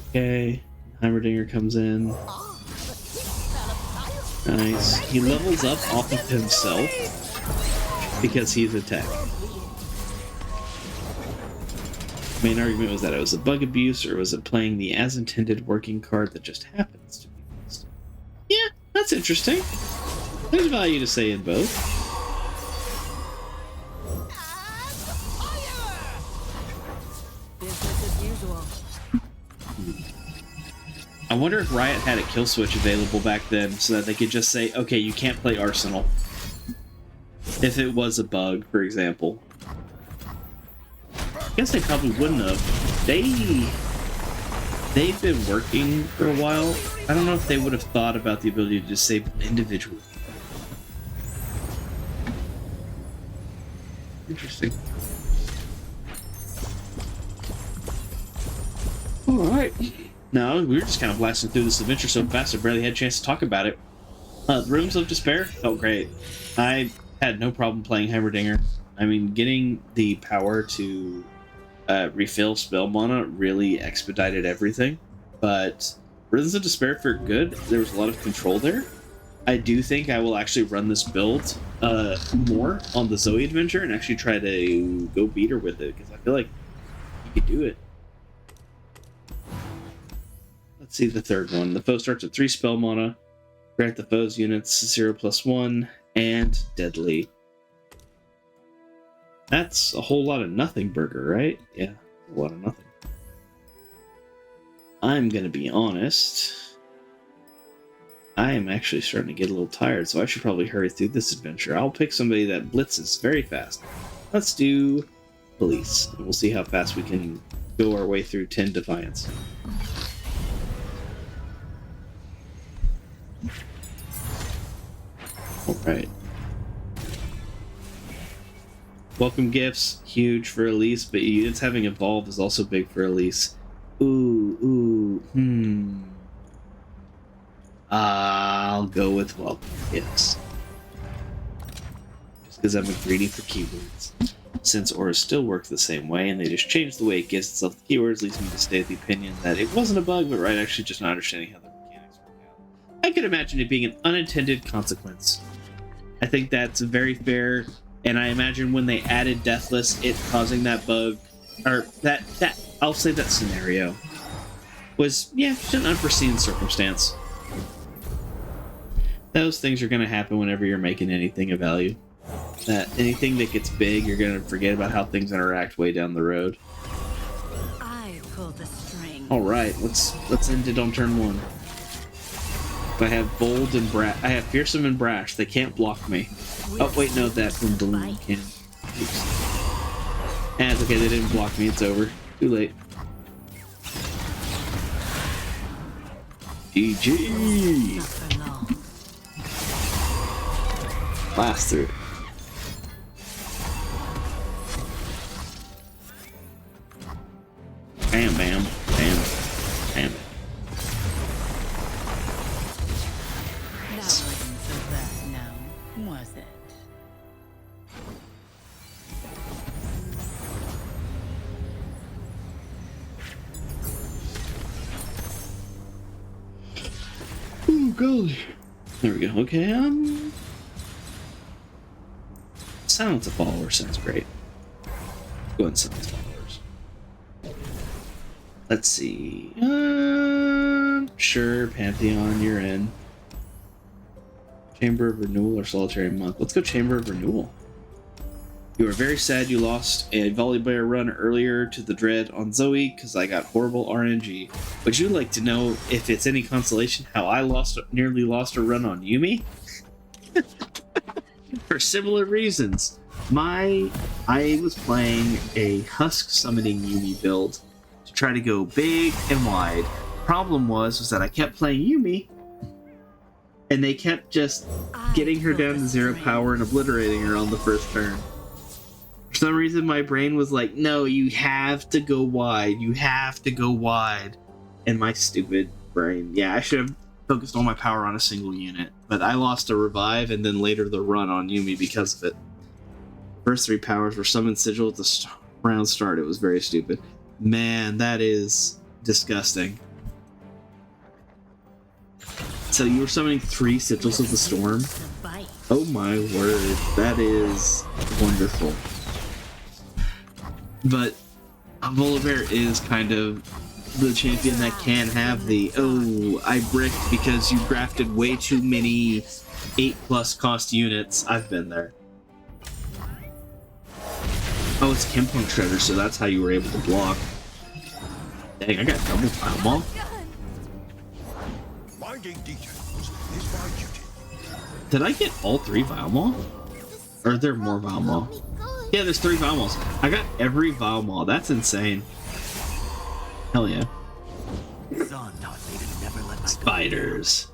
Okay, Heimerdinger comes in. Nice. He levels up off of himself because he's a tech. Main argument was that it was a bug abuse, or was it playing the as intended working card that just happens to be used? Yeah, that's interesting. There's value to say in both. Business as usual. I wonder if Riot had a kill switch available back then so that they could just say, okay, you can't play Arsenal. If it was a bug, for example. I guess they probably wouldn't have. They've been working for a while. I don't know if they would have thought about the ability to disable individual. Interesting. Alright. No, we were just kind of blasting through this adventure so fast I barely had a chance to talk about it. The Rooms of Despair felt great. I had no problem playing Heimerdinger. I mean, getting the power to refill spell mana really expedited everything, but Rhythms of Despair for good. There was a lot of control there. I do think I will actually run this build more on the Zoe adventure and actually try to go beat her with it, because I feel like you could do it. Let's see the third one. The foe starts at 3 spell mana, grant the foe's units 0+1, and deadly. That's a whole lot of nothing burger, right? Yeah, a lot of nothing. I'm gonna be honest. I am actually starting to get a little tired, so I should probably hurry through this adventure. I'll pick somebody that blitzes very fast. Let's do police, and we'll see how fast we can go our way through 10 Defiance. Alright. Welcome gifts, huge for Elise, but units having evolved is also big for Elise. I'll go with welcome gifts. Just because I'm a greedy for keywords. Since auras still work the same way, and they just changed the way it gives itself the keywords, leads me to stay with the opinion that it wasn't a bug, but right, actually just not understanding how the mechanics work out. I could imagine it being an unintended consequence. I think that's very fair. And I imagine when they added Deathless, it causing that bug, or that I'll say that scenario, was, yeah, just an unforeseen circumstance. Those things are going to happen whenever you're making anything of value. That anything that gets big, you're going to forget about how things interact way down the road. I pulled the string. All right, let's end it on turn 1. I have bold and brash. I have fearsome and brash. They can't block me. Oh wait, no, that from balloon can. Oops. It's okay. They didn't block me. It's over. Too late. GG. Not for long. Blast through. Bam, bam, bam, bam. That wasn't so bad now, was it? Oh, golly. There we go. Okay, silence a follower sounds great. Go ahead and silence followers. Let's see. Sure, Pantheon, you're in. Chamber of Renewal or Solitary Monk? Let's go Chamber of Renewal. You are very sad you lost a Volibear run earlier to the Dread on Zoe because I got horrible RNG. Would you like to know, if it's any consolation, how I nearly lost a run on Yuumi? For similar reasons. I was playing a Husk Summoning Yuumi build to try to go big and wide. Problem was that I kept playing Yuumi, and they kept just getting her down to 0 power and obliterating her on the first turn. For some reason, my brain was like, no, you have to go wide. You have to go wide. And my stupid brain, yeah, I should have focused all my power on a single unit. But I lost a revive and then later the run on Yuumi because of it. First 3 powers were Summon Sigil at the round start. It was very stupid. Man, that is disgusting. So you were summoning 3 Sigils of the Storm? Oh my word, that is wonderful. But Volibear is kind of the champion that can have the, oh, I bricked because you grafted way too many 8+ cost units. I've been there. Oh, it's Chempunk Shredder, so that's how you were able to block. Dang, I got double Pile Maul. Finding details is my duty. Did I get all 3 Vile Maul? Or are there more Vile Maul? Yeah, there's 3 Vile Mauls. I got every Vile Maul. That's insane. Hell yeah. Zon taught me to never let my Spiders.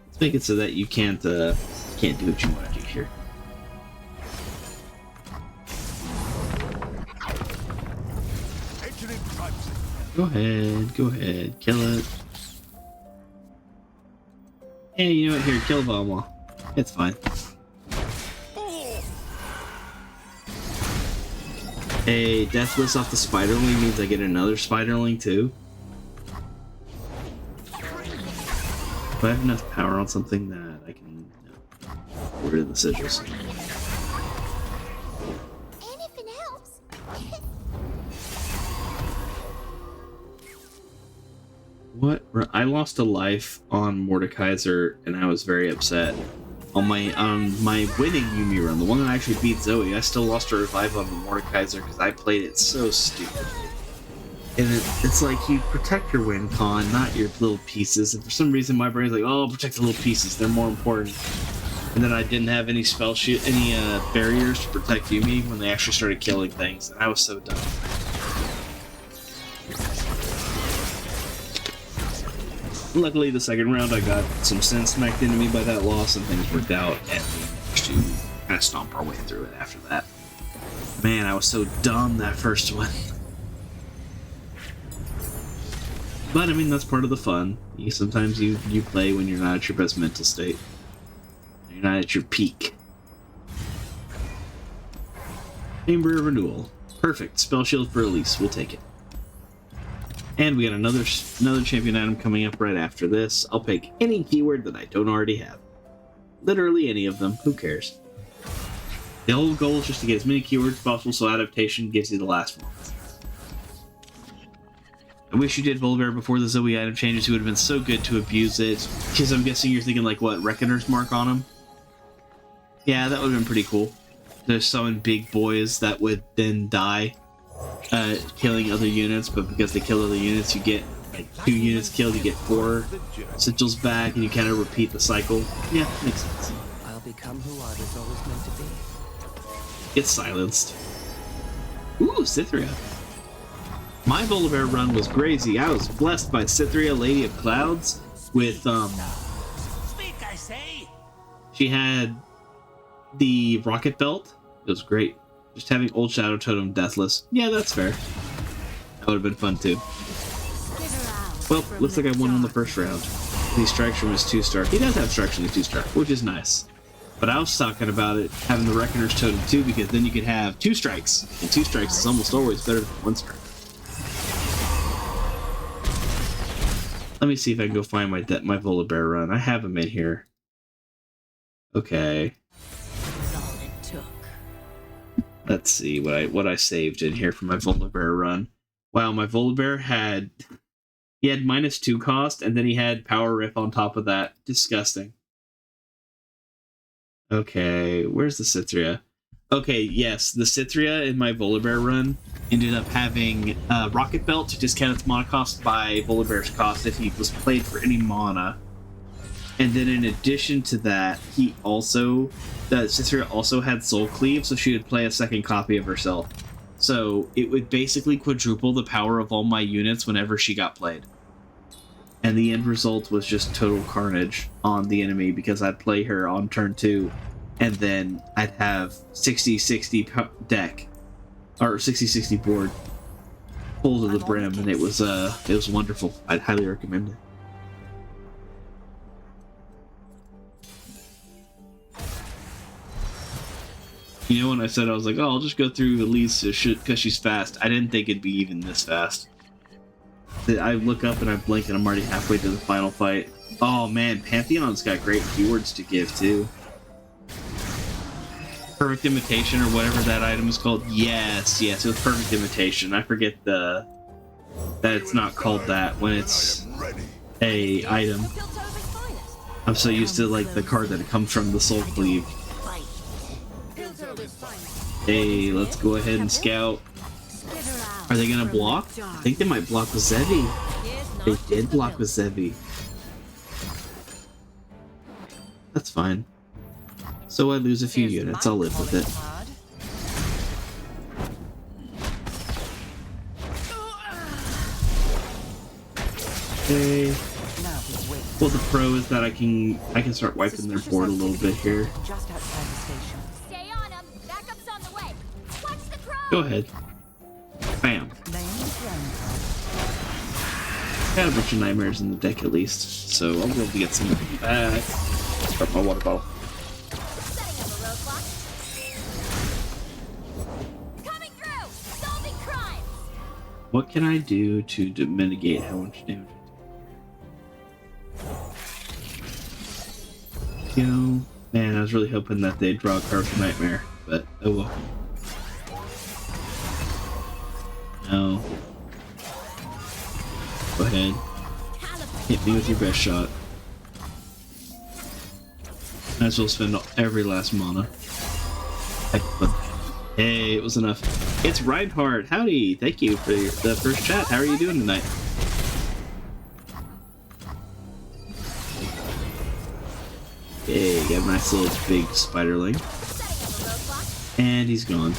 Let's make it so that you can't do what you want to do here. Entering privacy. Go ahead, kill it. Yeah, you know what? Here, kill Vile Maul. It's fine. Hey, Deathless off the Spiderling means I get another Spiderling too. Do I have enough power on something that I can get rid of the sigils? Anything helps. What? I lost a life on Mordekaiser and I was very upset. On my winning Yuumi run, the one that actually beat Zoe, I still lost a revive on the Mordekaiser because I played it so stupid. And it's like you protect your win con, not your little pieces. And for some reason, my brain's like, oh, I'll protect the little pieces; they're more important. And then I didn't have any barriers to protect Yuumi when they actually started killing things, and I was so dumb. Luckily, the second round I got some sense smacked into me by that loss, and things worked out, and we managed to kind of stomp our way through it after that. Man, I was so dumb that first one. But I mean, that's part of the fun. Sometimes you play when you're not at your best mental state. You're not at your peak. Chamber of Renewal. Perfect. Spell Shield for Elise. We'll take it. And we got another champion item coming up right after this. I'll pick any keyword that I don't already have. Literally any of them. Who cares? The whole goal is just to get as many keywords as possible, so adaptation gives you the last one. I wish you did Volibear before the Zoe item changes. It would have been so good to abuse it. Because I'm guessing you're thinking, like, what, Reckoner's Mark on him? Yeah, that would have been pretty cool. There's summon big boys that would then die. Killing other units, but because they kill other units, you get like 2 units killed, you get 4 sigils back, and you kind of repeat the cycle. Yeah, makes sense. I'll become who I was always meant to be. Get silenced. Ooh, Cytheria. My Volibear run was crazy. I was blessed by Cytheria, Lady of Clouds, with Speak, I say. she had the rocket belt. It was great. Just having Old Shadow Totem Deathless. Yeah, that's fair. That would have been fun too. Skitter out Well, from looks like I won on the dark. first round. He strikes from his 2-star. He does have strikes from his 2-star, which is nice. But I was talking about it having the Reckoner's Totem too, because then you could have 2 strikes. And 2 strikes is almost always better than 1 strike. Let me see if I can go find my Volibear run. I have him in here. Okay. Was all it took. Let's see what I saved in here for my Volibear run. Wow, my Volibear had -2 cost, and then he had Power Riff on top of that. Disgusting. Okay, where's the Cithria? Okay, yes, the Cithria in my Volibear run ended up having Rocket Belt to discount its mana cost by Volibear's cost if he was played for any mana. And then in addition to that, Cithria also had Soul Cleave, so she would play a second copy of herself. So it would basically quadruple the power of all my units whenever she got played. And the end result was just total carnage on the enemy because I'd play her on turn 2, and then I'd have 60-60 deck, or 60-60 board, full to the brim, and it was wonderful. I'd highly recommend it. You know, when I said I was like, oh, I'll just go through Elise because she's fast, I didn't think it'd be even this fast. I look up and I blink and I'm already halfway to the final fight. Oh man, Pantheon's got great keywords to give too. Perfect Imitation or whatever that item is called. Yes, it was Perfect Imitation. I forget that it's not called that when it's a item. I'm so used to like the card that it comes from, the Soul Cleave. Hey, let's go ahead and scout. Are they gonna block? I think they might block with Zevi. They did block with Zevi. That's fine. So I lose a few units, I'll live with it. Okay. Well, the pro is that I can start wiping their board a little bit here. Just outside the station. Stay on him. Backup's on the way. Watch the crow. Go ahead. Bam. Got a bunch of nightmares in the deck at least, so I'll be able to get some back. Drop my water bottle. Setting up a roadblock. Coming through. Solving crimes. What can I do to mitigate how much damage I do? Man, I was really hoping that they'd draw a card for Nightmare, but oh well. No. Go ahead. Hit me with your best shot. Might as well spend every last mana. Hey, it was enough. It's Reinhardt. Howdy. Thank you for the first chat. How are you doing tonight? Okay, got a nice little big spiderling. And he's gone.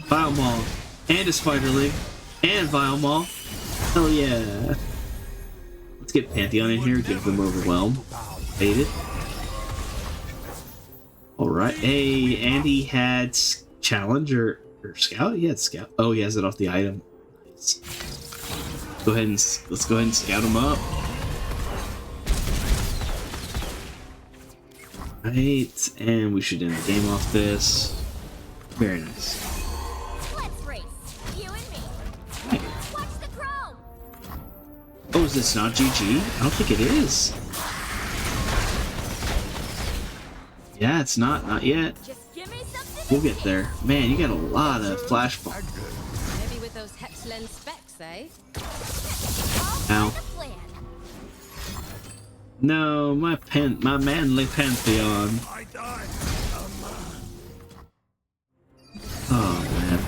Vile Maul. And a spiderling. And Vile Maul. Hell yeah. Let's get Pantheon in here, give them Overwhelm. Bait it. Alright. Hey, and he had Challenge or Scout? He had Scout. Oh, he has it off the item. Nice. Let's go ahead and scout him up. Right, and we should end the game off this. Very nice. Let's race. You and me. Right. Watch the crow. Oh, is this not GG? I don't think it is. Yeah, it's not yet. Just give me something. We'll get there. Man, you got a lot of flashball. Maybe with those Hepslen specs, eh? Ow. No, my manly Pantheon. I die. Oh man.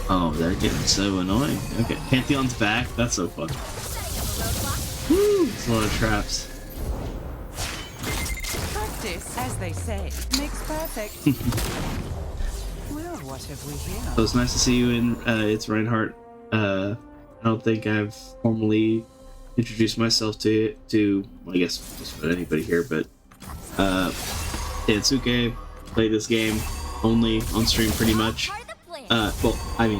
Oh, they're getting so annoying. Okay, Pantheon's back. That's so fun. Woo! It's a lot of traps. Practice, as they say, makes perfect. Well, what have we here? So it's nice to see you in. It's Reinhardt. I don't think I've formally introduced myself to well, I guess just about anybody here, but Dansuke. Play this game only on stream pretty much. Part of the plan. Well, I mean,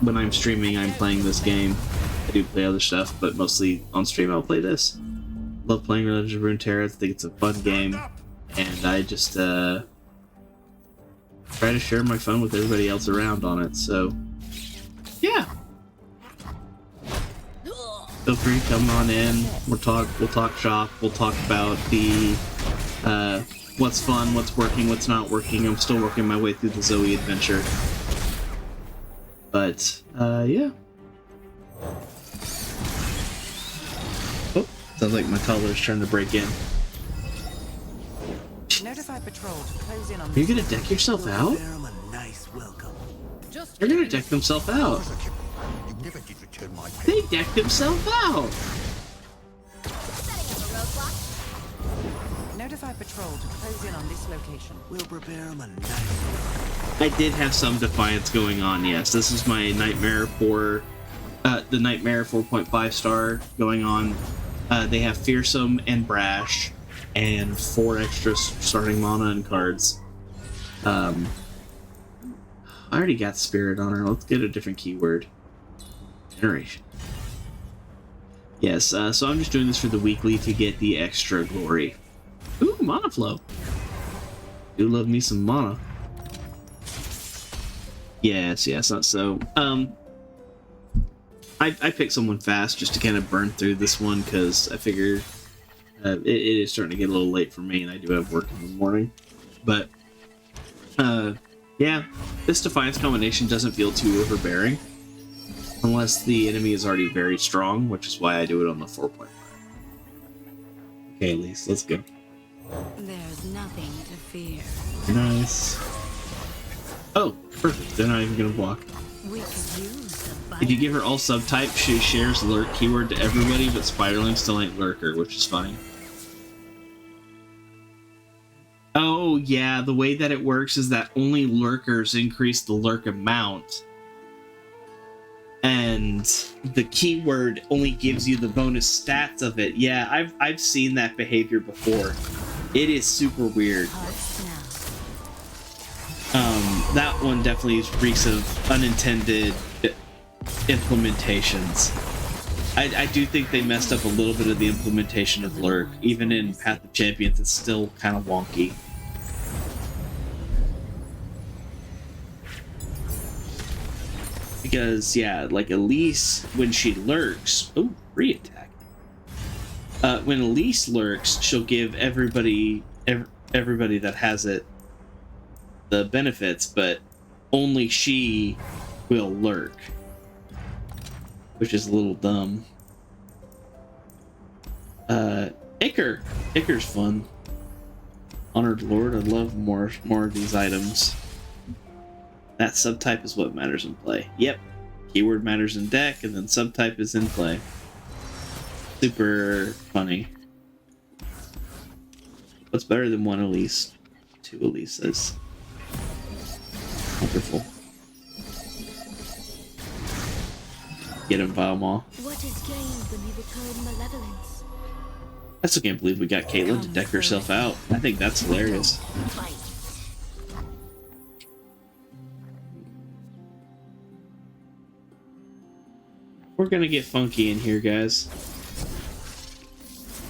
when I'm streaming, I'm playing this game. I do play other stuff, but mostly on stream I'll play this. Love playing Legend of Runeterra. I think it's a fun game, and I just try to share my fun with everybody else around on it. So, yeah. Feel free to come on in. We'll talk shop. We'll talk about the what's fun, what's working, what's not working. I'm still working my way through the Zoe adventure. But yeah. Oh, sounds like my toddler's trying to break in. Notify patrol to close in on Are you gonna deck yourself out? Bear 'em a nice welcome. Just They're gonna deck themselves out. As a kid, you never did return my pay. They decked themselves out. Setting up a roadblock. Notify patrol to close in on this location. We'll prepare 'em a nice welcome. I did have some defiance going on. Yes, this is my nightmare for the nightmare 4.5 star going on. They have fearsome and brash, and 4 extra starting mana and cards. I already got spirit on her. Let's get a different keyword. Generation. Yes. So I'm just doing this for the weekly to get the extra glory. Ooh, mana flow. Do love me some mana. Yes, not so. I picked someone fast just to kind of burn through this one because I figured it is starting to get a little late for me, and I do have work in the morning. But yeah, this Defiance combination doesn't feel too overbearing unless the enemy is already very strong, which is why I do it on the 4.5. Okay, Elise, let's go. There's nothing to fear. Nice. Oh, perfect. They're not even gonna block. We could use a bite. If you give her all subtype, she shares lurk keyword to everybody, but Spiderling still ain't lurker, which is funny. Oh, yeah, the way that it works is that only lurkers increase the lurk amount. And the keyword only gives you the bonus stats of it. Yeah, I've seen that behavior before. It is super weird. Hearts now. That one definitely reeks of unintended implementations. I do think they messed up a little bit of the implementation of lurk. Even in Path of Champions, it's still kind of wonky. Because, yeah, like Elise, when she lurks... Oh, free attack. When Elise lurks, she'll give everybody that has it the benefits, but only she will lurk. Which is a little dumb. Iker. Iker's fun. Honored Lord, I love more of these items. That subtype is what matters in play. Yep. Keyword matters in deck, and then subtype is in play. Super funny. What's better than 1 Elise? 2 Elises. Wonderful. Get him, Valmaw. What is gained when you return malevolence? I still can't believe we got Caitlyn to deck herself out. I think that's hilarious. Fight. We're gonna get funky in here, guys.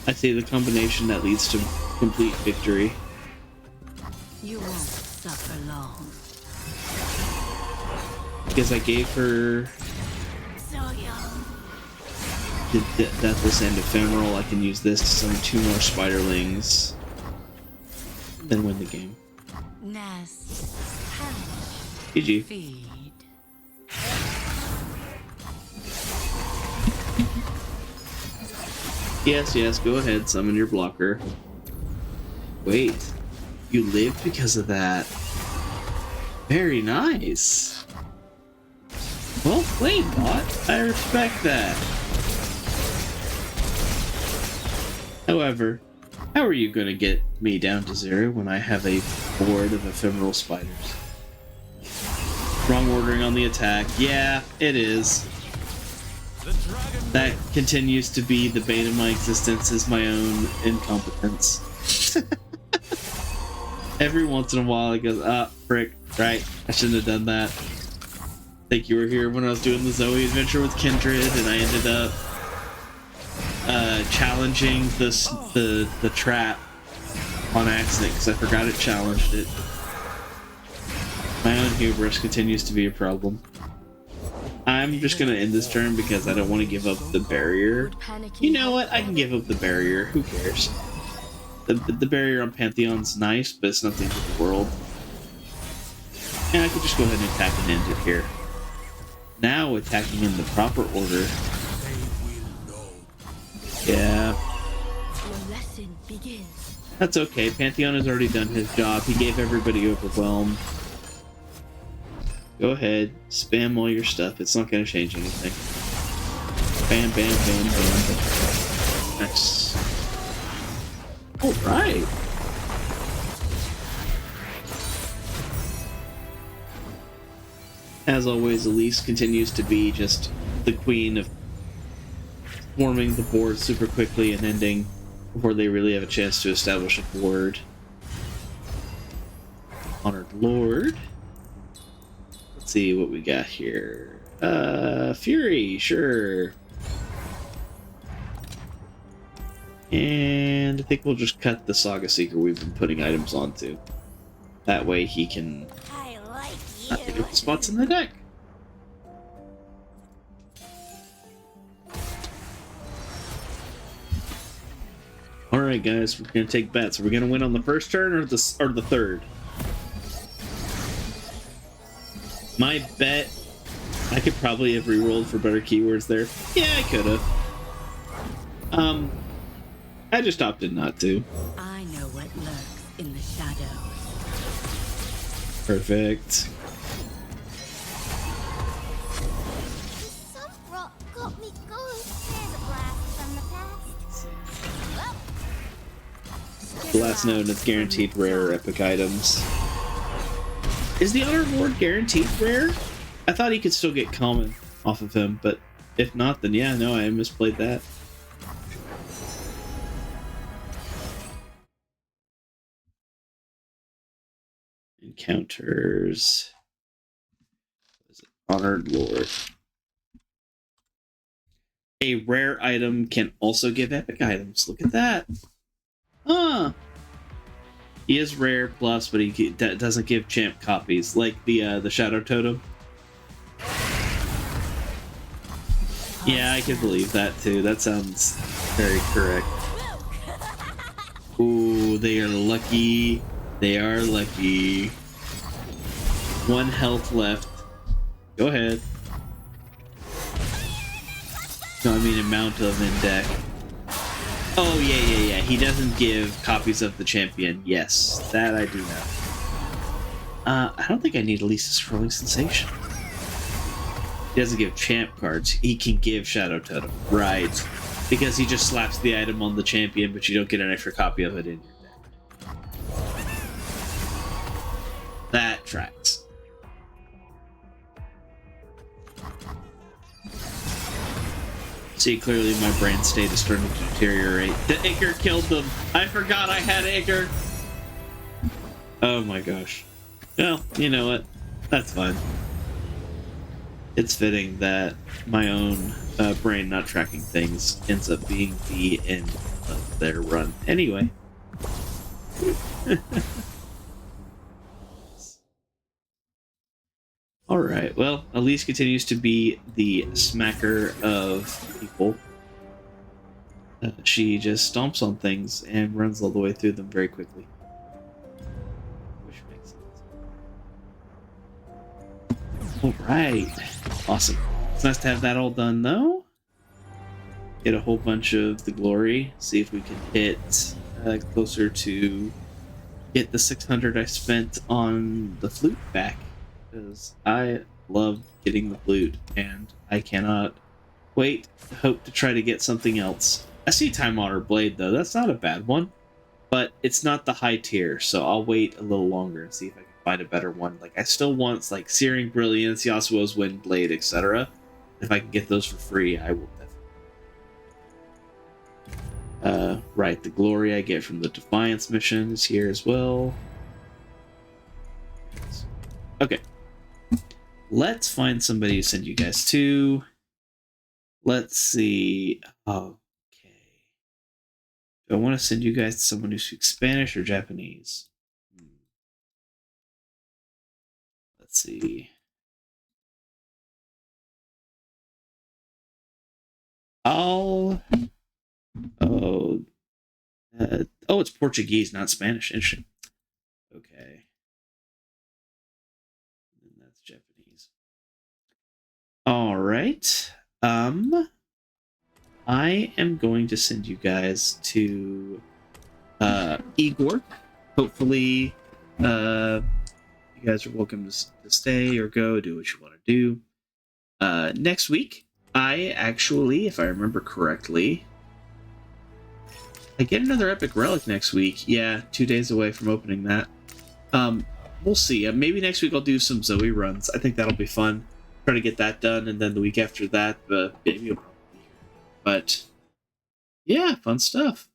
I say the combination that leads to complete victory. You won't suffer long. Because I gave her So young. the Deathless and Ephemeral, I can use this to summon 2 more Spiderlings. Then win the game. Nest. Hatch. GG. Feed. Yes, go ahead, summon your blocker. Wait, you lived because of that. Very nice. Well played, bot. I respect that. However, how are you going to get me down to 0 when I have a board of ephemeral spiders? Wrong ordering on the attack. Yeah, it is. That continues to be the bane of my existence, is my own incompetence. Every once in a while it goes, ah, frick, right, I shouldn't have done that. think you were here when I was doing the Zoe adventure with Kindred, and I ended up challenging the trap on accident because I forgot it challenged it. My own hubris continues to be a problem. I'm just gonna end this turn because I don't want to give up the barrier. You know what? I can give up the barrier. Who cares? The barrier on Pantheon's nice, but it's not the end of the world. And I could just go ahead and attack and end it here. Now attacking in the proper order. Yeah. Your lesson begins. That's okay. Pantheon has already done his job. He gave everybody overwhelm. Go ahead, spam all your stuff. It's not going to change anything. Bam, bam, bam, bam. Nice. All right. As always, Elise continues to be just the queen of forming the board super quickly and ending before they really have a chance to establish a board. Honored Lord. Let's see what we got here. Fury, sure. And I think we'll just cut the Saga Seeker we've been putting items onto. That way he can I like not take up the spots in the deck. Alright guys, we're gonna take bets. Are we gonna win on the first turn or the third? My bet, I could probably have re-rolled for better keywords there. Yeah, I could have. I just opted not to. I know what lurks in the shadows. Perfect. Some rock got me going. There's a blast from the past. The last note is guaranteed rare epic items. Is the Honored Lord guaranteed rare? I thought he could still get common off of him, but if not, then yeah, no, I misplayed that. Encounters. What is it? Honored Lord. A rare item can also give epic items. Look at that. Huh. He is rare plus, but he doesn't give champ copies, like the Shadow Totem. Yeah, I can believe that too. That sounds very correct. Ooh, they are lucky. They are lucky. 1 health left. Go ahead. No, I mean amount of in deck. Oh, yeah. He doesn't give copies of the champion. Yes, that I do know. I don't think I need Elisa's Scrolling Sensation. He doesn't give champ cards. He can give Shadow Totem. Right. Because he just slaps the item on the champion, but you don't get an extra copy of it in your deck. That tracks. See, clearly my brain state is starting to deteriorate. The Ichor killed them. I forgot I had Ichor. Oh my gosh. Well, you know what? That's fine. It's fitting that my own brain not tracking things ends up being the end of their run. Anyway. Alright, well, Elise continues to be the smacker of people. She just stomps on things and runs all the way through them very quickly. Which makes sense. Alright, awesome. It's nice to have that all done, though. Get a whole bunch of the glory. See if we can hit closer to get the 600 I spent on the flute back. Because I love getting the flute, and I cannot wait to hope to try to get something else. I see Time Honored Blade, though. That's not a bad one, but it's not the high tier, so I'll wait a little longer and see if I can find a better one. Like, I still want, like, Searing Brilliance, Yasuo's Wind Blade, etc. If I can get those for free, I will definitely. Right, the glory I get from the Defiance mission is here as well. Okay. let's find somebody to send you guys to. Let's see. Okay. Do I want to send you guys to someone who speaks Spanish or Japanese? Let's see. Oh, it's Portuguese, not Spanish. Interesting. Okay. And that's Japanese. All right. I am going to send you guys to Igor. Hopefully, you guys are welcome to stay or go, do what you want to do. Next week, I actually, if I remember correctly, I get another Epic Relic next week. Yeah, 2 days away from opening that. We'll see. Maybe next week I'll do some Zoe runs. I think that'll be fun. Try to get that done, and then the week after that, maybe you'll probably be here. But yeah, fun stuff.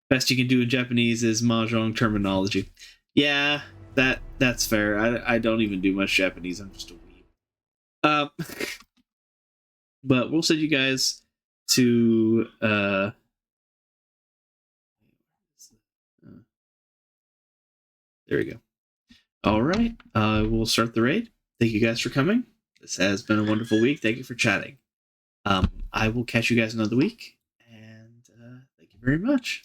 Best you can do in Japanese is mahjong terminology. Yeah, that's fair. I don't even do much Japanese. I'm just a weeb. But we'll send you guys to there we go. All right, we'll start the raid. Thank you guys for coming. This has been a wonderful week. Thank you for chatting. I will catch you guys another week, and thank you very much.